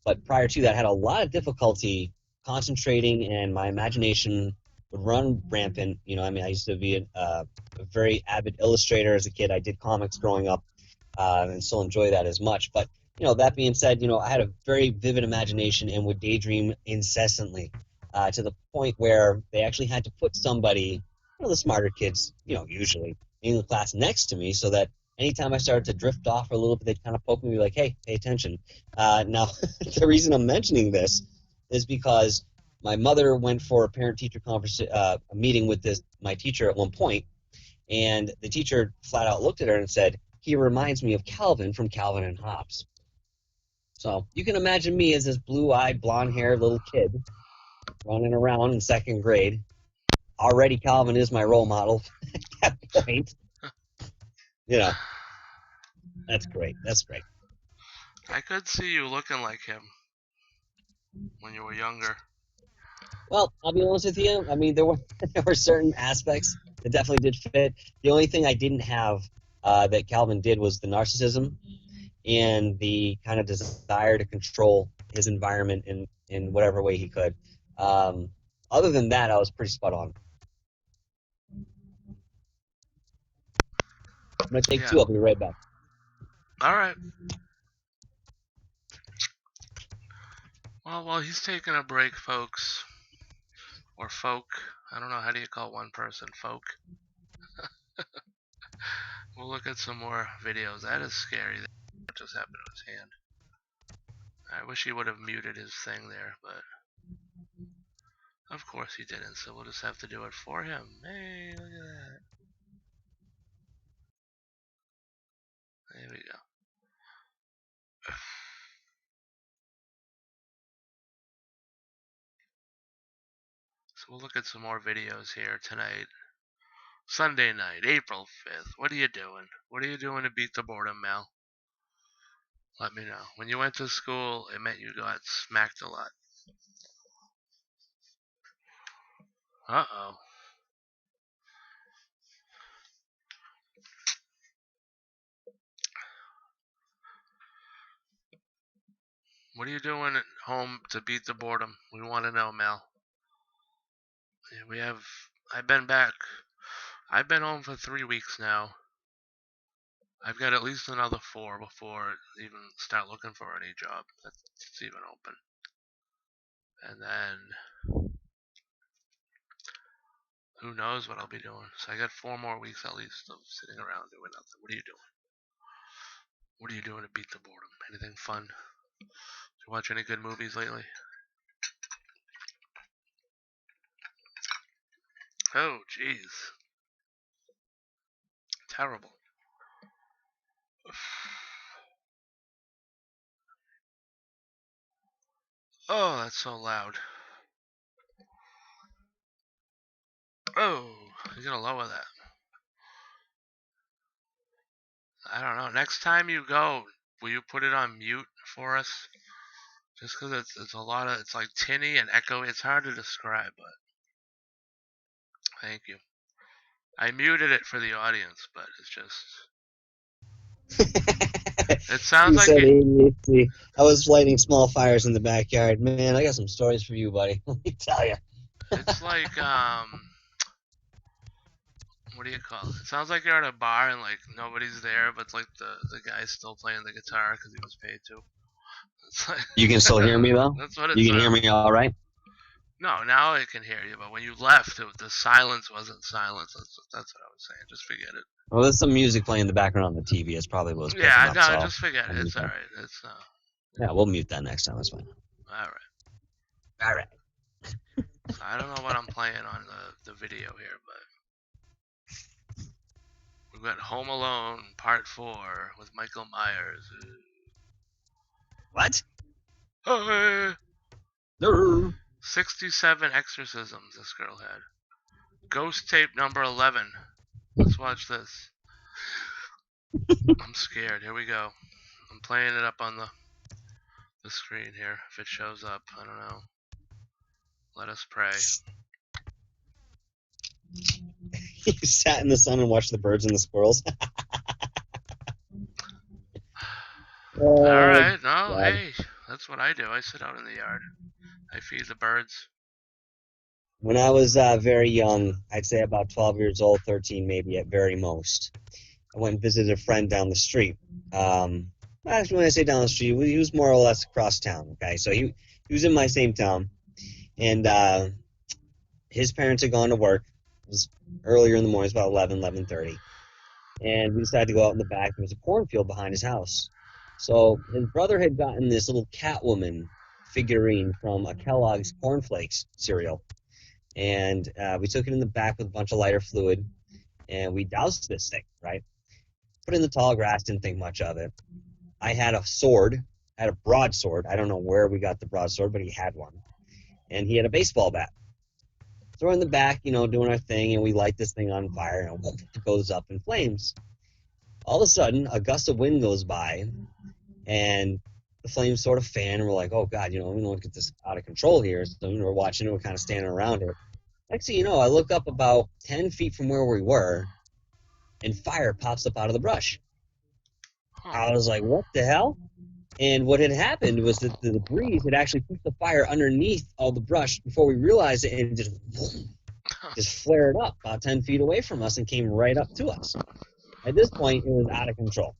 But prior to that, I had a lot of difficulty concentrating, and my imagination would run rampant. I used to be a very avid illustrator as a kid. I did comics growing up, and still enjoy that as much. But that being said, I had a very vivid imagination and would daydream incessantly, to the point where they actually had to put somebody, the smarter kids, usually in the class next to me, so that anytime I started to drift off a little bit, they'd kind of poke me, like, "Hey, pay attention." Now, the reason I'm mentioning this is because my mother went for a parent-teacher conference, a meeting with my teacher at one point, and the teacher flat out looked at her and said, "He reminds me of Calvin from Calvin and Hobbes." So you can imagine me as this blue-eyed, blonde-haired little kid running around in second grade. Already Calvin is my role model at that point. That's great. That's great. I could see you looking like him when you were younger. Well, I'll be honest with you. I mean, there were there were certain aspects that definitely did fit. The only thing I didn't have, that Calvin did, was the narcissism and the kind of desire to control his environment in whatever way he could. Um, Other than that, I was pretty spot on. I'm gonna take Yeah. two. I'll be right back. All right. Well, while he's taking a break, folks, or folk, I don't know, how do you call one person folk? We'll look at some more videos. That is scary. What just happened to his hand? I wish he would have muted his thing there, but of course he didn't, so we'll just have to do it for him. Hey, look at that. There we go. So we'll look at some more videos here tonight. Sunday night, April 5th. What are you doing? What are you doing to beat the boredom, Mel? Let me know. When you went to school, it meant you got smacked a lot. Uh-oh. What are you doing at home to beat the boredom? We want to know, Mel. Yeah, I've been back. I've been home for 3 weeks now. I've got at least another 4 before I even start looking for any job that's even open. And then who knows what I'll be doing. So I got 4 more weeks at least of sitting around doing nothing. What are you doing? What are you doing to beat the boredom? Anything fun? Did you watch any good movies lately? Oh, jeez. Terrible. Oh, that's so loud. Oh, you gotta lower that. I don't know. Next time you go, will you put it on mute for us? Just because it's a lot of, it's like tinny and echoey. It's hard to describe, but thank you. I muted it for the audience, but it's just. It sounds You like said it. ADHD. I was lighting small fires in the backyard. Man, I got some stories for you, buddy. Let me tell you. It's like what do you call it? It sounds like you're at a bar and like nobody's there, but it's like the guy's still playing the guitar because he was paid to. It's like, You can still hear me though. that's what it You can sounds. hear me all right. No, now I can hear you, but when you left, the silence wasn't silence. That's what I was saying. Just forget it. Well, there's some music playing in the background on the TV. It's probably what was picking Yeah, up. no, So just forget it. It's all right. It's yeah, we'll mute that next time. It's fine. all right. All right. So I don't know what I'm playing on the video here, but we've got Home Alone Part 4 with Michael Myers. What? Hey! No. 67 exorcisms this girl had. Ghost tape number 11. Let's watch this. I'm scared. Here we go. I'm playing it up on the screen here. If it shows up, I don't know. Let us pray. You sat in the sun and watched the birds and the squirrels. Alright, no, God. hey, that's what I do. I sit out in the yard. I feed the birds. When I was very young, I'd say about 12 years old, 13 maybe at very most, I went and visited a friend down the street. Actually, when I say down the street, he was more or less across town. Okay, so he was in my same town, and his parents had gone to work. It was earlier in the morning, it was about 11:30, and we decided to go out in the back. There was a cornfield behind his house. So his brother had gotten this little Catwoman figurine from a Kellogg's Cornflakes cereal, and we took it in the back with a bunch of lighter fluid, and we doused this thing, right? Put it in the tall grass, didn't think much of it. I had a sword, had a broadsword. I don't know where we got the broadsword, but he had one. And he had a baseball bat. So we're in the back, doing our thing, and we light this thing on fire, and it goes up in flames. All of a sudden, a gust of wind goes by, and the flames sort of fan, and we're like, oh, God, we don't get this out of control here. So we're watching it, we're kind of standing around it. Next thing you know, I look up about 10 feet from where we were, and fire pops up out of the brush. I was like, what the hell? And what had happened was that the breeze had actually put the fire underneath all the brush before we realized it, and it just flared up about 10 feet away from us and came right up to us. At this point, it was out of control.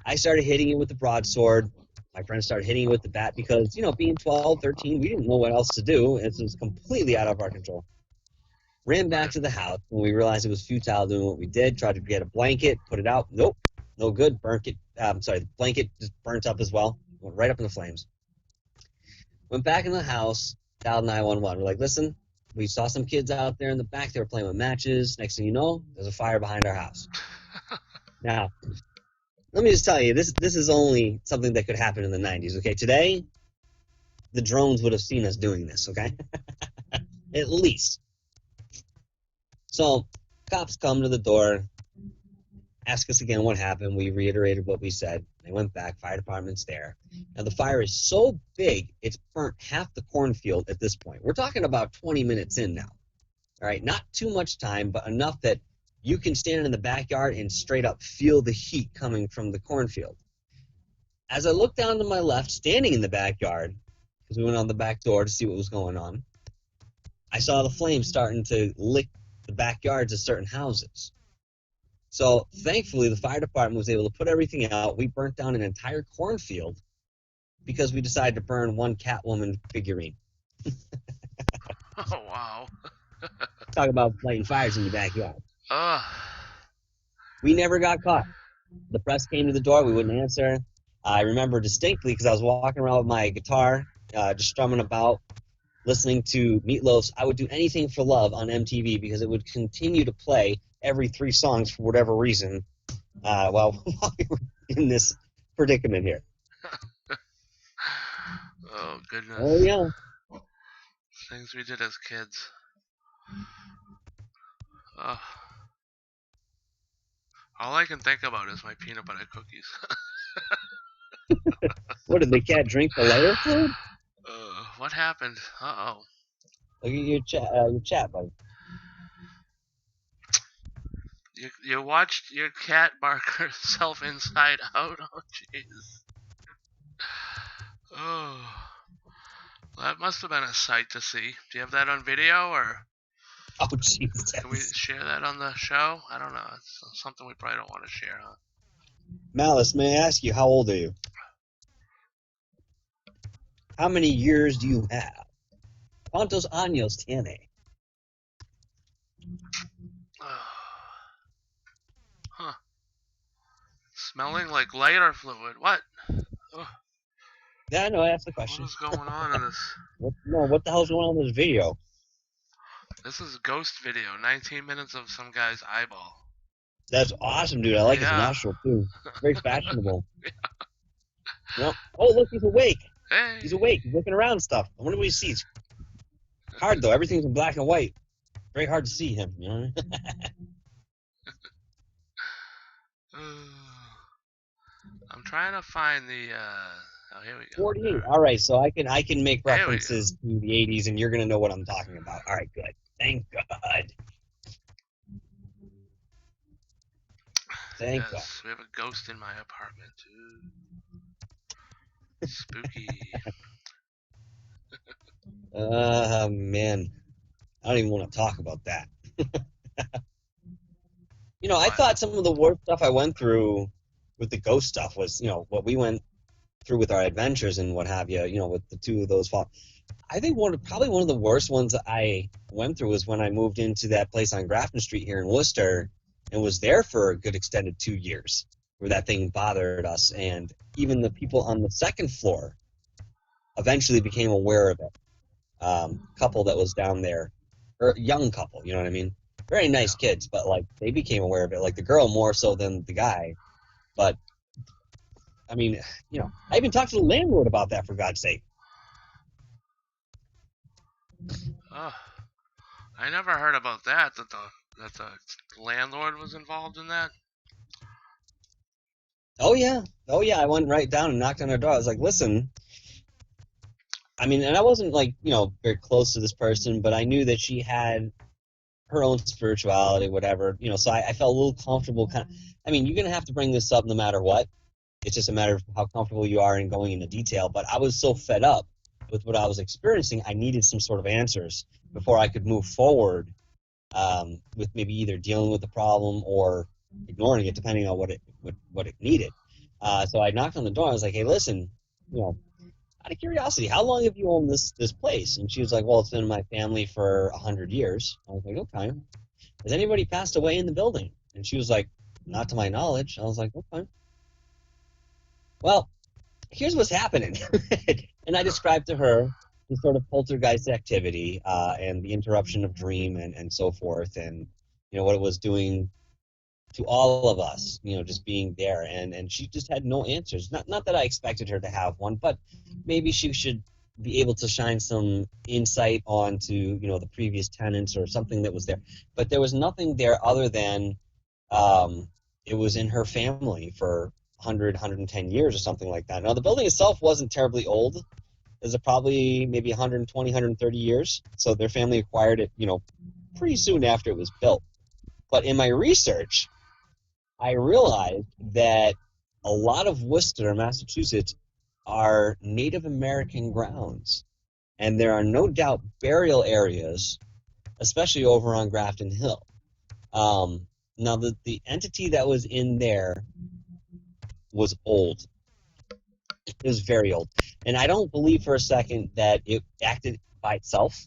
I started hitting it with the broadsword. My friends started hitting it with the bat because, being 12, 13, we didn't know what else to do. It was completely out of our control. Ran back to the house when we realized it was futile doing what we did. Tried to get a blanket, put it out. Nope, no good. Burnt it. The blanket just burnt up as well. Went right up in the flames. Went back in the house, dialed 911. We're like, listen, we saw some kids out there in the back. They were playing with matches. Next thing you know, there's a fire behind our house. Now, let me just tell you, this is only something that could happen in the 90s, okay? Today, the drones would have seen us doing this, okay? At least. So, cops come to the door, ask us again what happened. We reiterated what we said. They went back. Fire department's there. Now, the fire is so big, it's burnt half the cornfield at this point. We're talking about 20 minutes in now. All right, not too much time, but enough that you can stand in the backyard and straight up feel the heat coming from the cornfield. As I looked down to my left, standing in the backyard, because we went on the back door to see what was going on, I saw the flames starting to lick the backyards of certain houses. So thankfully, the fire department was able to put everything out. We burnt down an entire cornfield because we decided to burn one Catwoman figurine. Oh, wow. Talk about lighting fires in your backyard. Ugh. We never got caught. The press came to the door. We wouldn't answer. I remember distinctly because I was walking around with my guitar, just strumming about, listening to Meatloaf's I Would Do Anything for Love on MTV because it would continue to play every 3 songs for whatever reason while we were in this predicament here. Oh, goodness. Oh, yeah. Things we did as kids. Ugh. All I can think about is my peanut butter cookies. What, did the cat drink the lighter fluid? What happened? Uh-oh. Look at your chat, buddy. You watched your cat bark herself inside out? Oh, jeez. Oh. That must have been a sight to see. Do you have that on video, or Oh, Jesus. can we share that on the show? I don't know. It's something we probably don't want to share, huh? Malice, may I ask you, how old are you? How many years do you have? ¿Cuántos años tiene? Huh. Smelling like lighter fluid. What? Ugh. Yeah, I know, I asked the What question. is going on in this? What the hell's going on in this video? This is a ghost video. 19 minutes of some guy's eyeball. That's awesome, dude. I like his Yeah. nostril, too. Very fashionable. Yep. Oh, look, he's awake. Hey. He's awake. He's looking around and stuff. I wonder what he sees. Hard, though. Everything's in black and white. Very hard to see him, you know? I'm trying to find the. Oh, here we go. 48. All right, so I can make There we references to the 80s, and you're going to know what I'm talking about. All right, good. Thank God. Thank God. Yes, we have a ghost in my apartment. Ooh. Spooky. Man. I don't even want to talk about that. You know, I What? thought some of the worst stuff I went through with the ghost stuff was, you know, what we went through with our adventures and what have you, you know, with the 2 of those fall. I think probably one of the worst ones I went through was when I moved into that place on Grafton Street here in Worcester and was there for a good extended 2 years where that thing bothered us. And even the people on the 2nd floor eventually became aware of it. Couple that was down there, or young couple, you know what I mean? Very nice kids, but like they became aware of it. Like the girl more so than the guy. But I mean, you know, I even talked to the landlord about that, for God's sake. Oh, I never heard about that. That the landlord was involved in that. Oh yeah. I went right down and knocked on her door. I was like, listen. I mean, and I wasn't like, you know, very close to this person, but I knew that she had her own spirituality, whatever, you know, so I felt a little comfortable. I mean, you're going to have to bring this up no matter what. It's just a matter of how comfortable you are in going into detail. But I was so fed up with what I was experiencing, I needed some sort of answers before I could move forward with maybe either dealing with the problem or ignoring it, depending on what it needed. So I knocked on the door. I was like, hey, listen, you know, out of curiosity, how long have you owned this place? And she was like, well, it's been in my family for 100 years. I was like, okay. Has anybody passed away in the building? And she was like, not to my knowledge. I was like, okay. Well, here's what's happening. And I described to her the sort of poltergeist activity and the interruption of dream and so forth, and what it was doing to all of us, just being there. And she just had no answers. Not that I expected her to have one, but maybe she should be able to shine some insight onto, the previous tenants or something that was there. But there was nothing there other than it was in her family for 110 years or something like that. Now, the building itself wasn't terribly old. It was probably maybe 120, 130 years. So their family acquired it, pretty soon after it was built. But in my research, I realized that a lot of Worcester, Massachusetts, are Native American grounds. And there are no doubt burial areas, especially over on Grafton Hill. Now, the entity that was in there was old. It was very old. And I don't believe for a second that it acted by itself,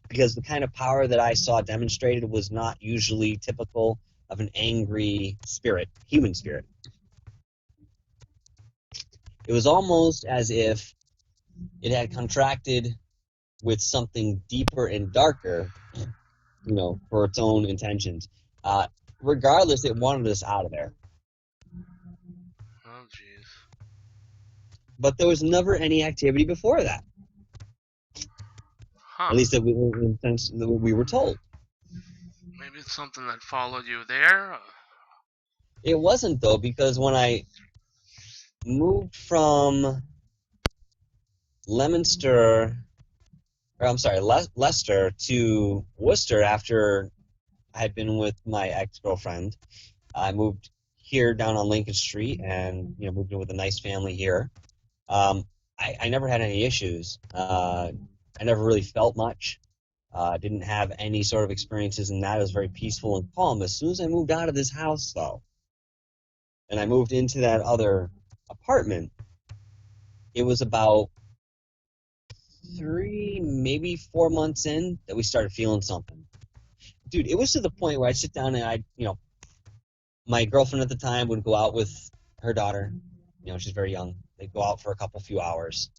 because the kind of power that I saw demonstrated was not usually typical of an angry spirit, human spirit. It was almost as if it had contracted with something deeper and darker, for its own intentions. Regardless, it wanted us out of there. Oh, jeez. But there was never any activity before that. Huh. At least that we were told. Maybe it's something that followed you there? It wasn't, though, because when I moved from Leicester to Worcester after I had been with my ex-girlfriend. I moved here down on Lincoln Street and moved in with a nice family here. I never had any issues. I never really felt much. Didn't have any sort of experiences in that. It was very peaceful and calm. As soon as I moved out of this house, though, and I moved into that other apartment, it was about 3, maybe 4 months in that we started feeling something. Dude, it was to the point where I'd sit down and my girlfriend at the time would go out with her daughter. She's very young. They'd go out for a few hours,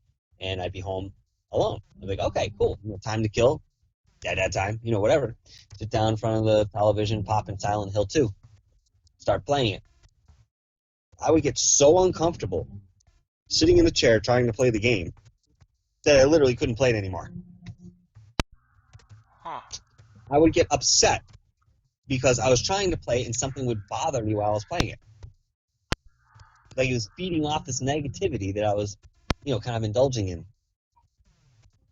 and I'd be home alone. I'd be like, okay, cool. Time to kill. Dad time. Whatever. Sit down in front of the television, pop in Silent Hill 2. Start playing it. I would get so uncomfortable sitting in the chair trying to play the game that I literally couldn't play it anymore. Huh. I would get upset because I was trying to play it and something would bother me while I was playing it. Like it was feeding off this negativity that I was, kind of indulging in.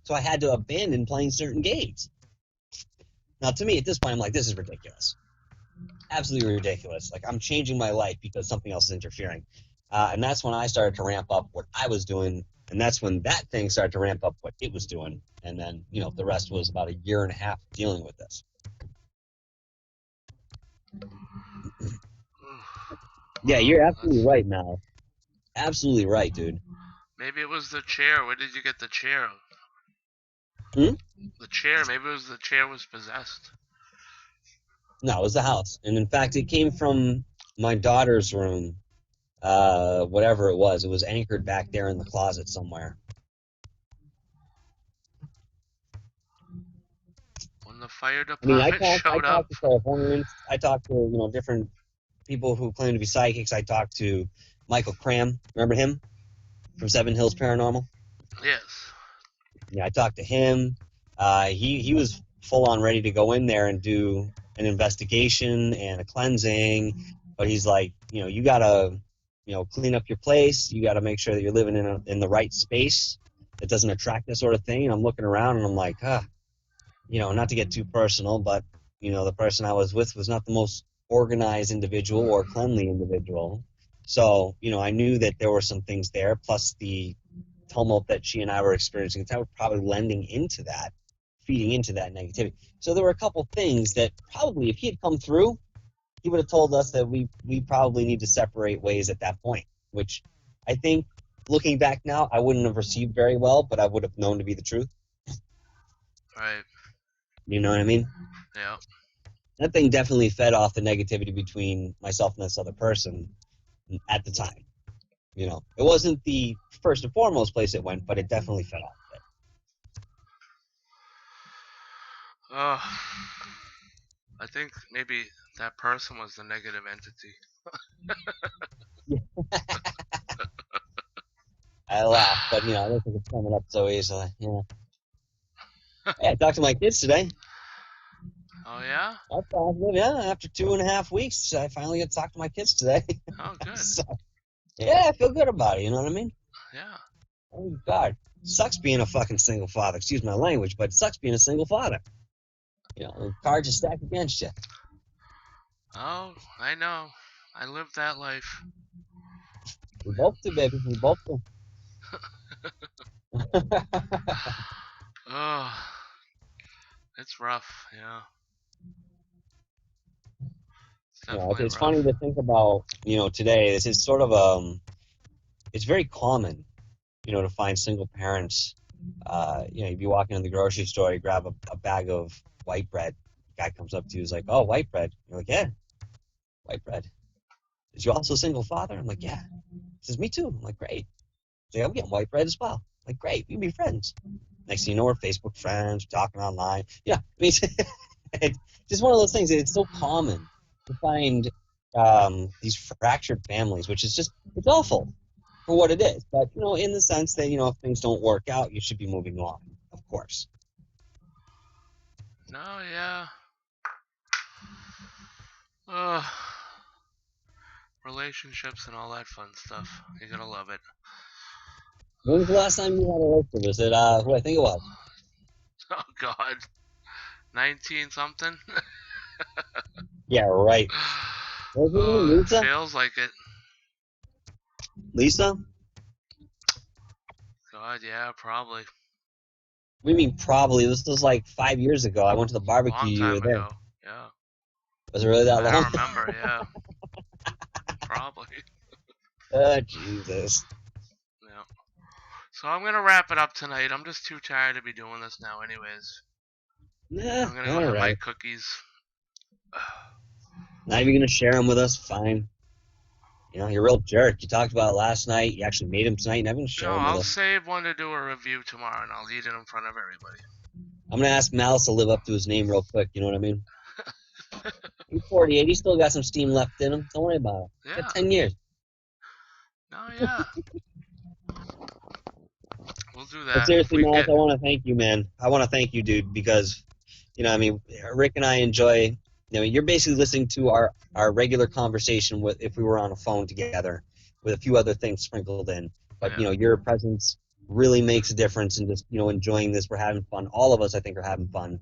So I had to abandon playing certain games. Now, to me, at this point, I'm like, this is ridiculous. Absolutely ridiculous. Like, I'm changing my life because something else is interfering. And that's when I started to ramp up what I was doing. And that's when that thing started to ramp up what it was doing. And then, the rest was about 1.5 years dealing with this. Yeah, you're absolutely right, Mal. Absolutely right, dude. Maybe it was the chair. Where did you get the chair? Hmm? The chair. Maybe it was the chair was possessed. No, it was the house. And in fact, it came from my daughter's room. Whatever it was anchored back there in the closet somewhere. When the fire I mean, department showed I up. talked to clairvoyants. I talked to, different people who claim to be psychics. I talked to Michael Cram. Remember him? From Seven Hills Paranormal? Yes. Yeah, I talked to him. He was full on ready to go in there and do an investigation and a cleansing. But he's like, you got to, clean up your place. You got to make sure that you're living in the right space that doesn't attract this sort of thing. And I'm looking around and I'm like, not to get too personal, but, the person I was with was not the most organized individual or cleanly individual. So, I knew that there were some things there, plus the tumult that she and I were experiencing. That was probably lending into that, feeding into that negativity. So there were a couple things that probably, if he had come through, he would have told us that we probably need to separate ways at that point, which I think, looking back now, I wouldn't have received very well, but I would have known to be the truth. Right. You know what I mean? Yeah. That thing definitely fed off the negativity between myself and this other person at the time. You know, it wasn't the first and foremost place it went, but it definitely fed off of it. Oh, I think maybe that person was the negative entity. I laugh, but you know, I don't think it's coming up so easily. Yeah. Hey, I talked to my kids today. Oh yeah? That's positive. Yeah, after 2.5 weeks, I finally got to talk to my kids today. Oh good. So, yeah, I feel good about it. You know what I mean? Yeah. Oh God, sucks being a fucking single father. Excuse my language, but it sucks being a single father. You know, the cards are stacked against you. Oh, I know. I lived that life. We both do, baby. We both do. Oh, it's rough. Yeah. It's You know, definitely it's funny rough. to think about. You know, today this is sort of it's very common. You know, to find single parents. You know, you'd be walking in the grocery store, you grab a bag of white bread. The guy comes up to you, he's like, "Oh, white bread." You're like, "Yeah, white bread. Is you also a single father?" I'm like, "Yeah." He says, "Me too." I'm like, "Great." He's like, "I'm getting white bread as well." I'm like, "Great, we can be friends." Next thing you know, we're Facebook friends, talking online. Yeah, I mean, it's just one of those things. It's so common to find these fractured families, which is just, it's awful for what it is. But, you know, in the sense that, you know, if things don't work out, you should be moving on, of course. No, yeah. Ugh. Relationships and all that fun stuff. You gotta love it. When was the last time you had a relationship? Was it, who I think it was? Oh God. 19 something? Yeah, right. What was her name? Oh, Lisa? feels like it. Lisa? God, yeah, probably. We mean probably. This was like 5 years ago. I went to the barbecue. Long You were time there. ago. Yeah. Was it really that I long? don't remember, yeah. Probably. Oh, Jesus. Yeah. So I'm gonna wrap it up tonight. I'm just too tired to be doing this now anyways. Nah, I'm gonna go all have my right. cookies. Not even gonna share them with us? Fine. You know, you're a real jerk. You talked about it last night. You actually made them tonight. Never gonna No, share them with I'll us. save one to do a review tomorrow and I'll eat it in front of everybody. I'm gonna ask Malice to live up to his name real quick. You know what I mean? He's 48. He's still got some steam left in him. Don't worry about it. He's got Yeah. 10 years. No, yeah. We'll do But that. If seriously, we Malice, get I want to thank you, man. I want to thank you, dude, because you know, I mean, Rick and I enjoy. You know, you're basically listening to our regular conversation with if we were on a phone together, with a few other things sprinkled in. But yeah. you know, your presence really makes a difference in just enjoying this. We're having fun. All of us, I think, are having fun.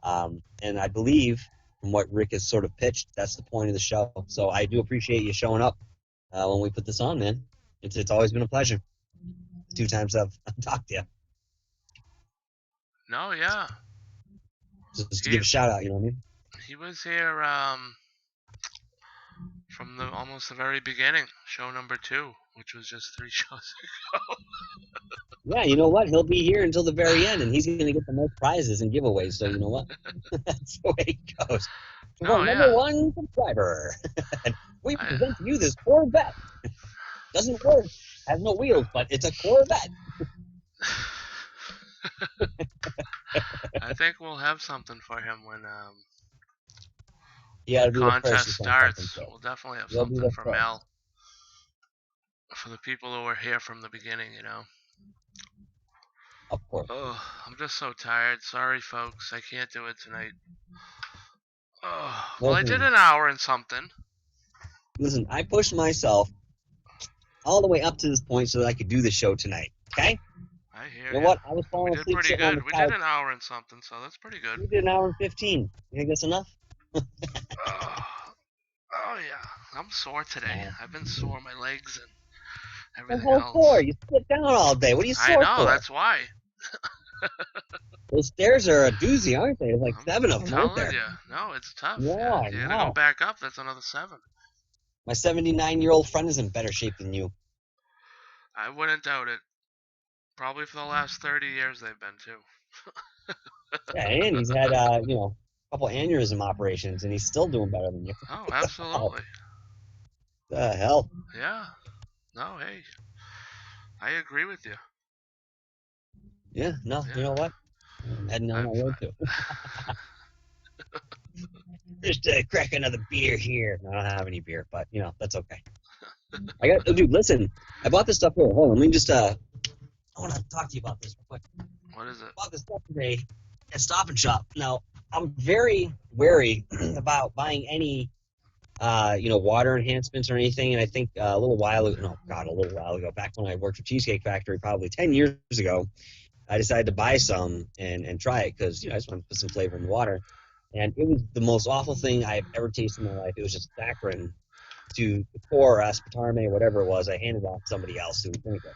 And I believe from what Rick has sort of pitched, that's the point of the show. So I do appreciate you showing up when we put this on, man. It's always been a pleasure. 2 times I've talked to you. No, yeah. Just to He give a shout out, you know what I mean? he was here from the almost the very beginning, show number 2, which was just 3 shows Yeah, you know what? He'll be here until the very end, and he's going to get the most prizes and giveaways. So you know what? That's the way it goes. To our No, number yeah. one subscriber, we I present to you this Corvette. Doesn't work, has no wheels, but it's a Corvette. I think we'll have something for him You got when to be the first to contest send something starts. to us. We'll definitely have You'll be something the for first. Mel for the people who were here from the beginning. Of course. Oh, I'm just so tired. Sorry, folks. I can't do it tonight. Oh, well, I did Listen, an hour and something. listen. I pushed myself all the way up to this point so that I could do the show tonight. Okay? I hear You know you. what? I was We falling did asleep pretty sitting on the good. We did couch. an hour and something, so that's pretty good. We did an hour and 15. You think that's enough? Oh, oh yeah. I'm sore today. No. I've been sore, my legs and The everything hell for? else. You sit down all day. What are you I sore know, for? that's why. Those stairs are a doozy, aren't they? There's like I'm 7 of them, aren't telling there? you. No, it's tough. Yeah, Yeah, I you gotta go know. back up. That's another 7. My 79-year-old friend is in better shape than you. I wouldn't doubt it. Probably for the last 30 years they've been too. Yeah, and he's had, a couple aneurysm operations, and he's still doing better than you. Oh, What the hell? absolutely. The hell? Yeah. No, hey, I agree with you. Yeah, no, you know Yeah, what? I'm heading on my I've, road to. Just crack another beer here. I don't have any beer, but you know that's okay. I got, oh, dude. Listen, I bought this stuff here. Hold on, let me just. I want to talk to you about this real quick. what is it? I bought this stuff today at Stop and Shop. Now, I'm very wary about buying any, water enhancements or anything. And I think a little while ago, no, God, a little while ago, back when I worked for Cheesecake Factory, probably 10 years ago, I decided to buy some and try it because I just wanted to put some flavor in the water, and it was the most awful thing I've ever tasted in my life. It was just saccharin to the core, aspartame, whatever it was. I handed it off to somebody else who would drink it.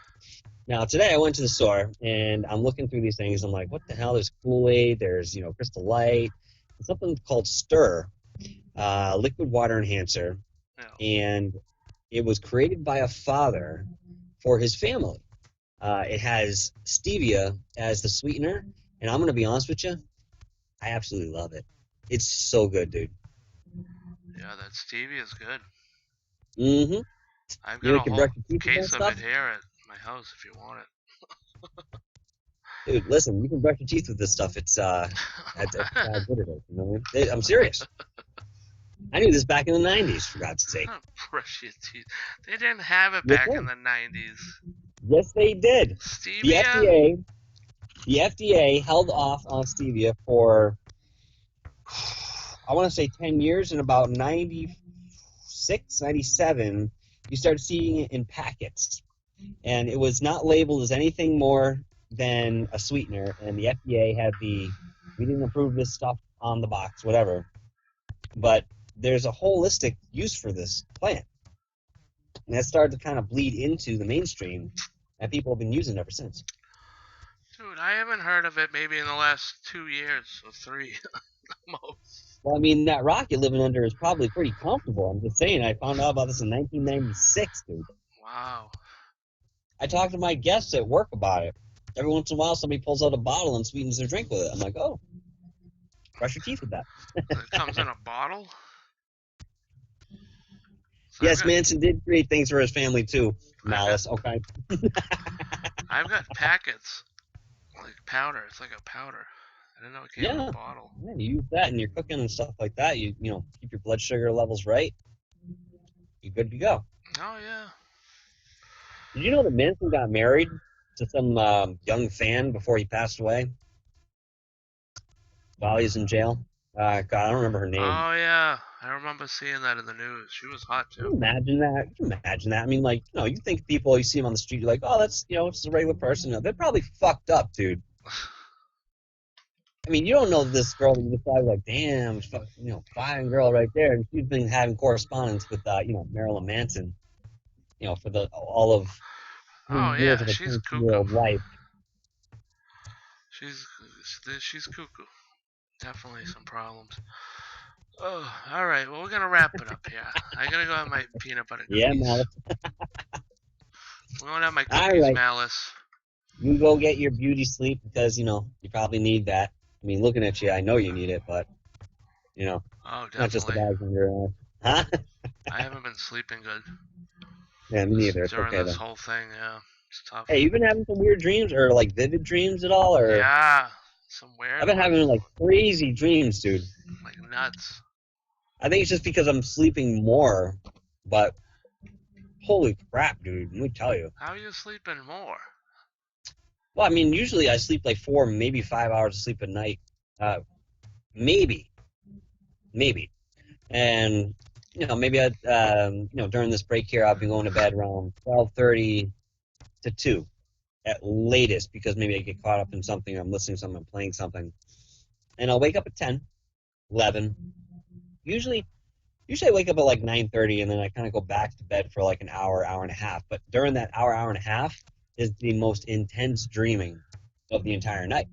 Now today I went to the store and I'm looking through these things. I'm like, what the hell? There's Kool-Aid. There's Crystal Light. There's something called Stir, liquid water enhancer, Yeah. and it was created by a father for his family. It has stevia as the sweetener, and I'm gonna be honest with you, I absolutely love it. It's so good, dude. Yeah, that stevia is good. Mm-hmm. I've You got a can whole brush your teeth with that case of it stuff, here at my house if you want dude. Listen, you can brush your teeth with this stuff. That's how it. good it is. You know what I mean? I'm serious. I knew this back in the '90s, for God's sake. Brush your teeth. They didn't have it Yes, back in sir. the 90s. Yes, they did. The Stevia? FDA, the FDA held off on stevia for I want to say 10 years, and about 96, 97, you started seeing it in packets. And it was not labeled as anything more than a sweetener. And the FDA had we didn't approve this stuff on the box, whatever. But there's a holistic use for this plant. And that started to kind of bleed into the mainstream, and people have been using it ever since. Dude, I haven't heard of it maybe in the last 2 years or 3 most. Well, I mean, that rock you're living under is probably pretty comfortable. I'm just saying, I found out about this in 1996, dude. Wow. I talked to my guests at work about it. Every once in a while, somebody pulls out a bottle and sweetens their drink with it. I'm like, oh, brush your teeth with that. It comes in a bottle? So Yes, Manson did create things for his family too. Malice, okay. I've got packets. Like powder. It's like a powder. I didn't know it came in a Yeah, bottle. yeah, you use that and you're cooking and stuff like that. Keep your blood sugar levels right. You're good to go. Oh yeah. Did you know that Manson got married to some young fan before he passed away while he was in jail? God, I don't remember her name. Oh yeah. I remember seeing that in the news. She was hot Can too. you imagine that? Can you imagine that? I mean, like, you think people, you see them on the street, you're like, oh, that's, it's a regular person. No, they're probably fucked up, dude. I mean, you don't know this girl that you decide, like, damn, fine girl right there. And she's been having correspondence with, Marilyn Manson, for all of Oh 3 years yeah. of a She's cuckoo. 20-year-old life. She's cuckoo. Definitely some problems. Oh, all right. Well, we're gonna wrap it up here. I gotta go have my peanut butter cookies. Yeah, Malice. I'm gonna have my All cookies, right. Malice. You go get your beauty sleep because, you probably need that. I mean, looking at you, I know you need it, but, Oh, not just the definitely. bags on your ass. Huh? I haven't been sleeping good Yeah, me neither. It's during okay, this though. whole thing. Yeah, it's tough. Hey, you've been having some weird dreams or, like, vivid dreams at all? Or Yeah, some I've weird been ones. having, like, crazy dreams, dude. Like nuts. I think it's just because I'm sleeping more, but holy crap, dude, let me tell you. How are you sleeping more? Well, I mean, usually I sleep like 4, maybe 5 hours of sleep a night. Uh, maybe. And, maybe during this break here, I'll be going to bed around 12:30 to 2 at latest because maybe I get caught up in something, I'm listening to something, I'm playing something. And I'll wake up at 10, 11. Usually I wake up at like 9:30 and then I kind of go back to bed for like an hour, hour and a half. But during that hour, hour and a half is the most intense dreaming of the entire night.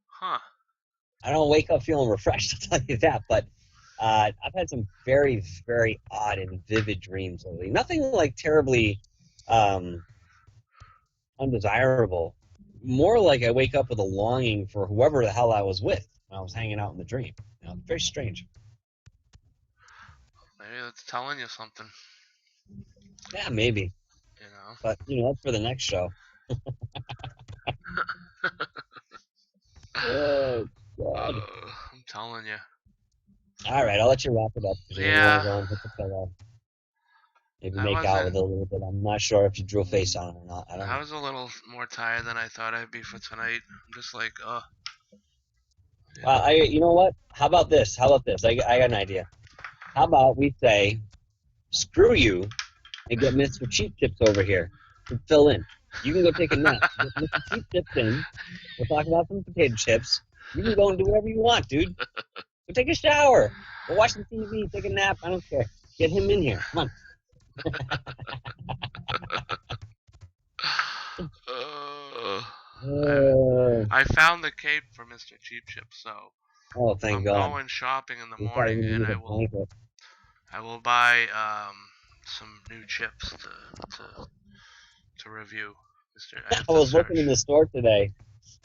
Huh. I don't wake up feeling refreshed, I'll tell you that. But I've had some very, very odd and vivid dreams lately. Nothing like terribly um, undesirable. More like I wake up with a longing for whoever the hell I was with when I was hanging out in the dream. Very strange. Maybe that's telling you something. Yeah, maybe. You know. But that's for the next show. Oh God. I'm telling you. All right, I'll let you wrap it up because you want to Yeah, go and hit the pillow. Maybe I make out wasn't. with it a little bit. I'm not sure if you drew a face on it or not. I don't I know. was a little more tired than I thought I'd be for tonight. I'm just like, you Well, know. you know what? How about this? How about this? I got an idea. How about we say, screw you and get Mr. Cheap Chips over here to fill in. You can go take a nap. Get Mr. Cheap Chips in. We'll talk about some potato chips. You can go and do whatever you want, dude. Go take a shower. Go watch some TV. Take a nap. I don't care. Get him in here. Come Uh, I on. I found the cape for Mr. Cheap Chip, so Oh, thank I'm God. going shopping in the We thought you morning, were and gonna need a blanket. I will buy some new chips to review. I have I to was looking in search. the store today,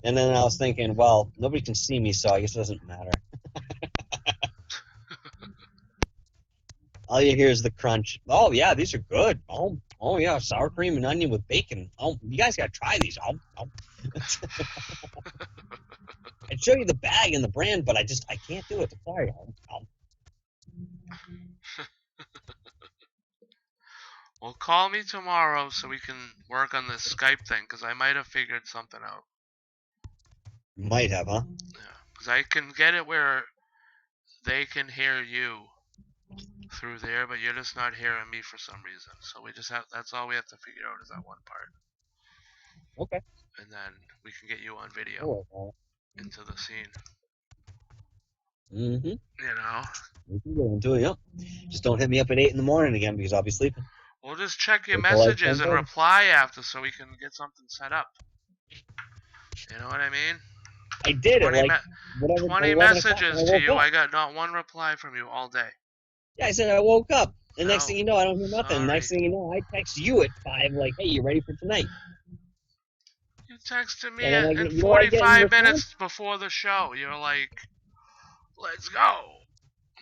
and then I was thinking, well, nobody can see me, so I guess it doesn't matter. All you hear is the crunch. Oh yeah, these are good. Oh yeah, sour cream and onion with bacon. Oh, you guys gotta try these. Oh. I'd show you the bag and the brand, but I can't do it. Sorry. Well, call me tomorrow so we can work on this Skype thing, because I might have figured something out. Might have, huh? Yeah, because I can get it where they can hear you through there, but you're just not hearing me for some reason. So that's all we have to figure out is that one part. Okay. And then we can get you on video I'll work on into the scene. it. Mm-hmm. You know? We can get into it. Yep. Just don't hit me up at 8 in the morning again because I'll be sleeping. We'll just check your Wait till like messages and 10:30. reply after so we can get something set up. You know what I mean? I did it 20 like me- whatever 20 11 o'clock when messages I to woke you. up. I got not one reply from you all day. Yeah, I said I woke up. And next No. thing you know, I don't hear nothing. Next Sorry. thing you know, I text you at 5, like, hey, you ready for tonight? You texted me And then in you know what I get in 45 response? minutes before the show. You're like, let's go.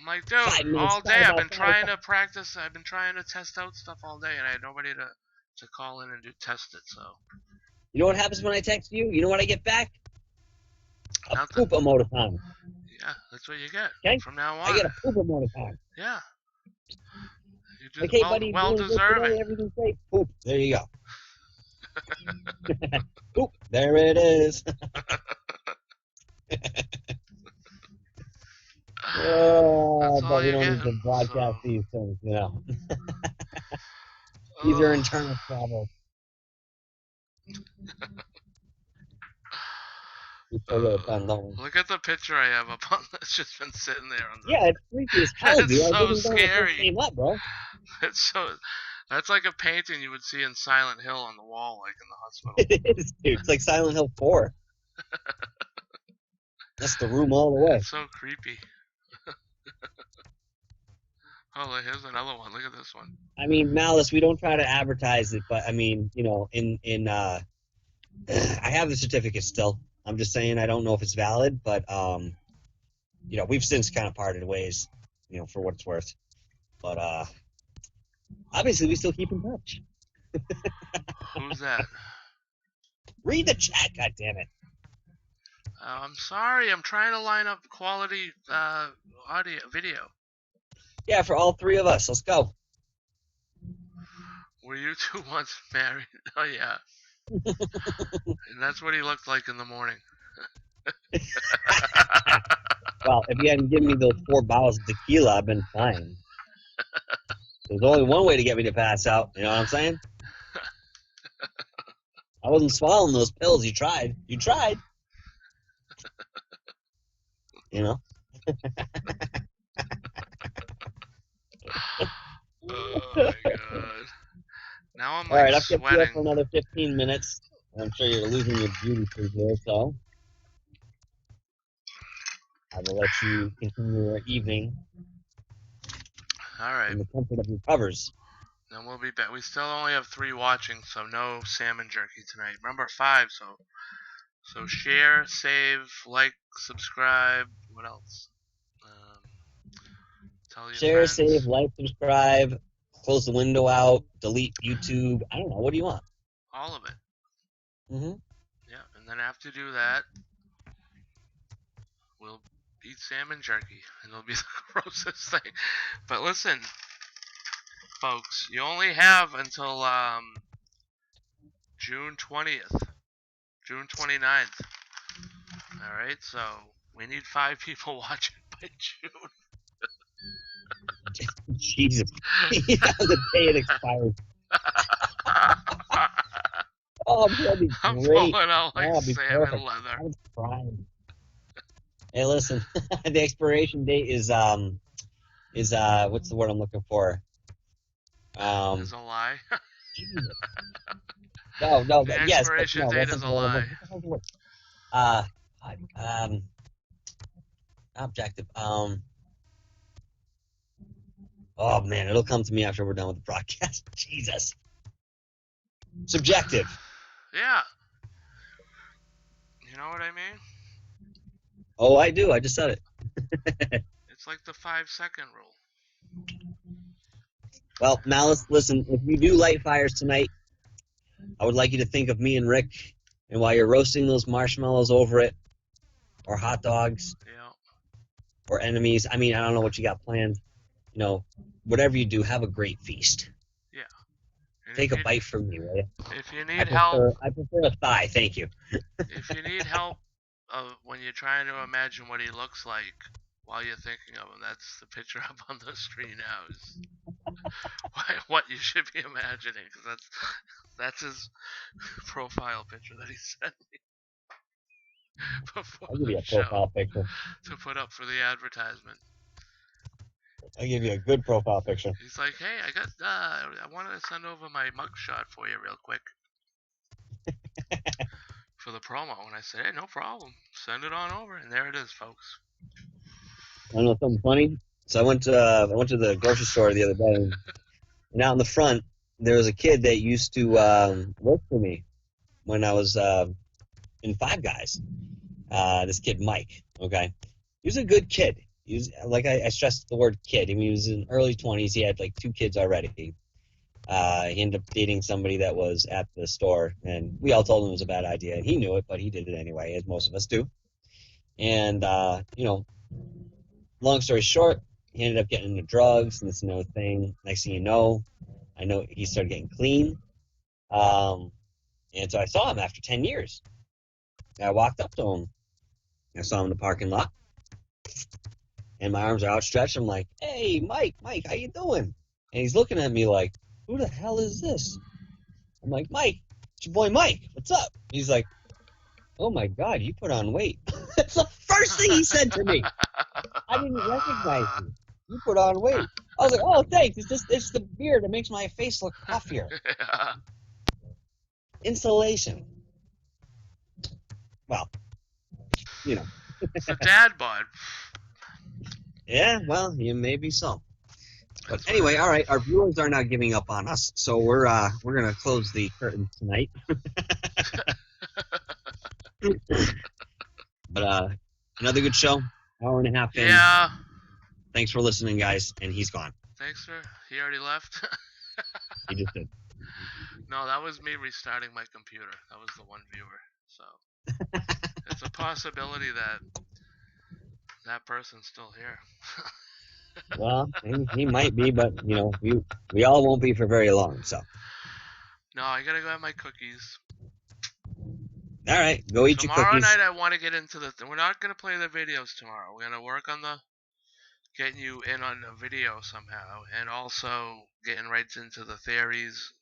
I'm like, dude, 5 minutes, all thought day I've about been 5 trying o'clock. to practice. I've been trying to test out stuff all day, and I had nobody to call in and test it. So You know what happens when I text you? You know what I get back? A nothing. poop emoticon. Yeah, that's what you get Okay? from now I on. get a poop emoticon. Yeah, you Like, just hey, well buddy, well doing good today? deserving. Everything's great? Poop. There you go. Poop. There it is. That's But all we you're don't need to getting. So, broadcast these things. These are internal troubles. We still get it uh, done, don't we? look at the picture I have up on. It's just been sitting there on Yeah, it's creepy as the. hell, It's dude. I so didn't know when it first scary. came up, bro. It's so. That's like a painting you would see in Silent Hill on the wall, like in the hospital. It is, dude. It's like Silent Hill 4. That's the room all the way. It's so creepy. Oh, look, here's another one. Look at this one. I mean, Malice, we don't try to advertise it, but I mean, I have the certificate still. I'm just saying I don't know if it's valid, but we've since kind of parted ways, for what it's worth. But obviously we still keep in touch. Who's that? Read the chat, God damn it. I'm sorry. I'm trying to line up quality audio video. Yeah, for all three of us. Let's go. Were you two once married? Oh yeah. And that's what he looked like in the morning. Well, if you hadn't given me those 4 bottles of tequila, I've been fine. There's only one way to get me to pass out. You know what I'm saying? I wasn't swallowing those pills. You tried. You tried. You know? Oh my god. Now I'm All like right, I've kept you up sweating. for another 15 minutes. I'm sure you're losing your beauty sleep here, so I will let you continue your evening Alright. in the comfort of your covers. Then we'll be back. We still only have 3 watching, so no salmon jerky tonight. Remember 5, so share, save, like, subscribe. What else? Tell your Share, save, friends. like, subscribe. close the window out, delete YouTube. I don't know. What do you want? All of it. Mm-hmm. Yeah, and then after do that, we'll eat salmon jerky, and it'll be the grossest thing. But listen, folks, you only have until June 20th, June 29th. All right, so we need 5 people watching by June. Jesus. The day it expires. Oh, that'd be I'm great. pulling out like Oh, it'd be salmon perfect. leather. I was crying. Hey, listen, the expiration date is what's the word I'm looking for? Is a lie. No, The yes, but expiration no, date that's is a not the word. lie. What the hell's the word? Um, objective. Oh man, it'll come to me after we're done with the broadcast. Jesus. Subjective. Yeah. You know what I mean? Oh, I do. I just said it. It's like the 5-second rule. Well, Malice, listen, if you do light fires tonight, I would like you to think of me and Rick, and while you're roasting those marshmallows over it, or hot dogs, Yeah. or enemies, I mean, I don't know what you got planned. You know, whatever you do, have a great feast. Yeah. And Take a bite from me, will you? If you need help, I prefer a thigh, thank you. if you need help when you're trying to imagine what he looks like while you're thinking of him, that's the picture up on the screen now. Is what you should be imagining, because that's his profile picture that he sent me before I'll give you the a show profile picture. to put up for the advertisement. I'll give you a good profile picture. He's like, hey, I wanted to send over my mugshot for you real quick for the promo. And I said, hey, no problem. Send it on over. And there it is, folks. I know something funny. So I went to the grocery store the other day, and out in the front there was a kid that used to work for me when I was in Five Guys. This kid Mike. Okay, he was a good kid. He was, like I stressed the word kid. I mean, he was in early 20s. He had like 2 kids already. He ended up dating somebody that was at the store, and we all told him it was a bad idea. He knew it, but he did it anyway, as most of us do. And long story short, he ended up getting into drugs and this and another thing. Next thing you know, I know he started getting clean. And so I saw him after 10 years. And I walked up to him. I saw him in the parking lot. And my arms are outstretched. I'm like, hey, Mike, how you doing? And he's looking at me like, who the hell is this? I'm like, Mike, it's your boy Mike. What's up? He's like, oh my God, you put on weight. That's the first thing he said to me. I didn't recognize you. You put on weight. I was like, oh, thanks. It's the beard that makes my face look puffier. Yeah. Insulation. Well, you know. It's a dad bod. Yeah, well, you maybe so. But anyway, all right, our viewers are not giving up on us, so we're gonna close the curtains tonight. But another good show, hour and a half in. Yeah. Thanks for listening, guys. And he's gone. Thanks, sir. He already left. He just did. No, that was me restarting my computer. That was the one viewer. So it's a possibility that person's still here. Well, he might be, but we all won't be for very long. So. No, I gotta go have my cookies. All right, go eat your Tomorrow cookies. night I want to get into we're not gonna play the videos tomorrow. We're gonna work on getting you in on the video somehow, and also getting right into the theories.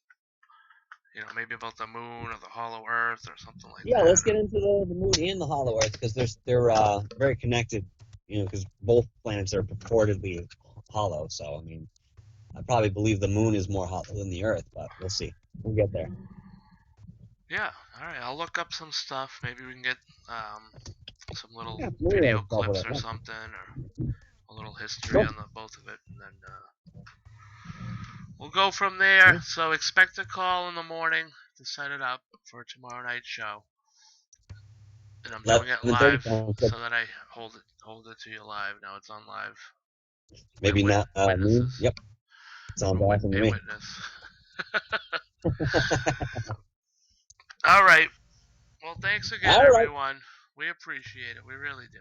Maybe about the moon or the hollow earth or something like that. Yeah, let's get into the moon and the hollow earth because they're very connected. Because both planets are purportedly hollow. So I mean, I probably believe the moon is more hollow than the earth, but we'll see. We'll get there. Yeah, all right. I'll look up some stuff. Maybe we can get some little Yeah, video yeah, clips or yeah. something, or a little history on both of it, and then we'll go from there. Yeah. So expect a call in the morning to set it up for tomorrow night's show. And I'm doing it live so that I hold it to you live. Now it's on live. Maybe not. Moon. Yep. Sounds awesome to A me. witness. All right. Well, thanks again, All right. everyone. We appreciate it. We really do.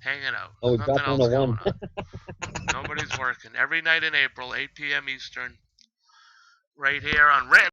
Hanging out. Oh, There's we nothing dropped one to else going one. on. Nobody's working. Every night in April, 8 p.m. Eastern, right here on Rant.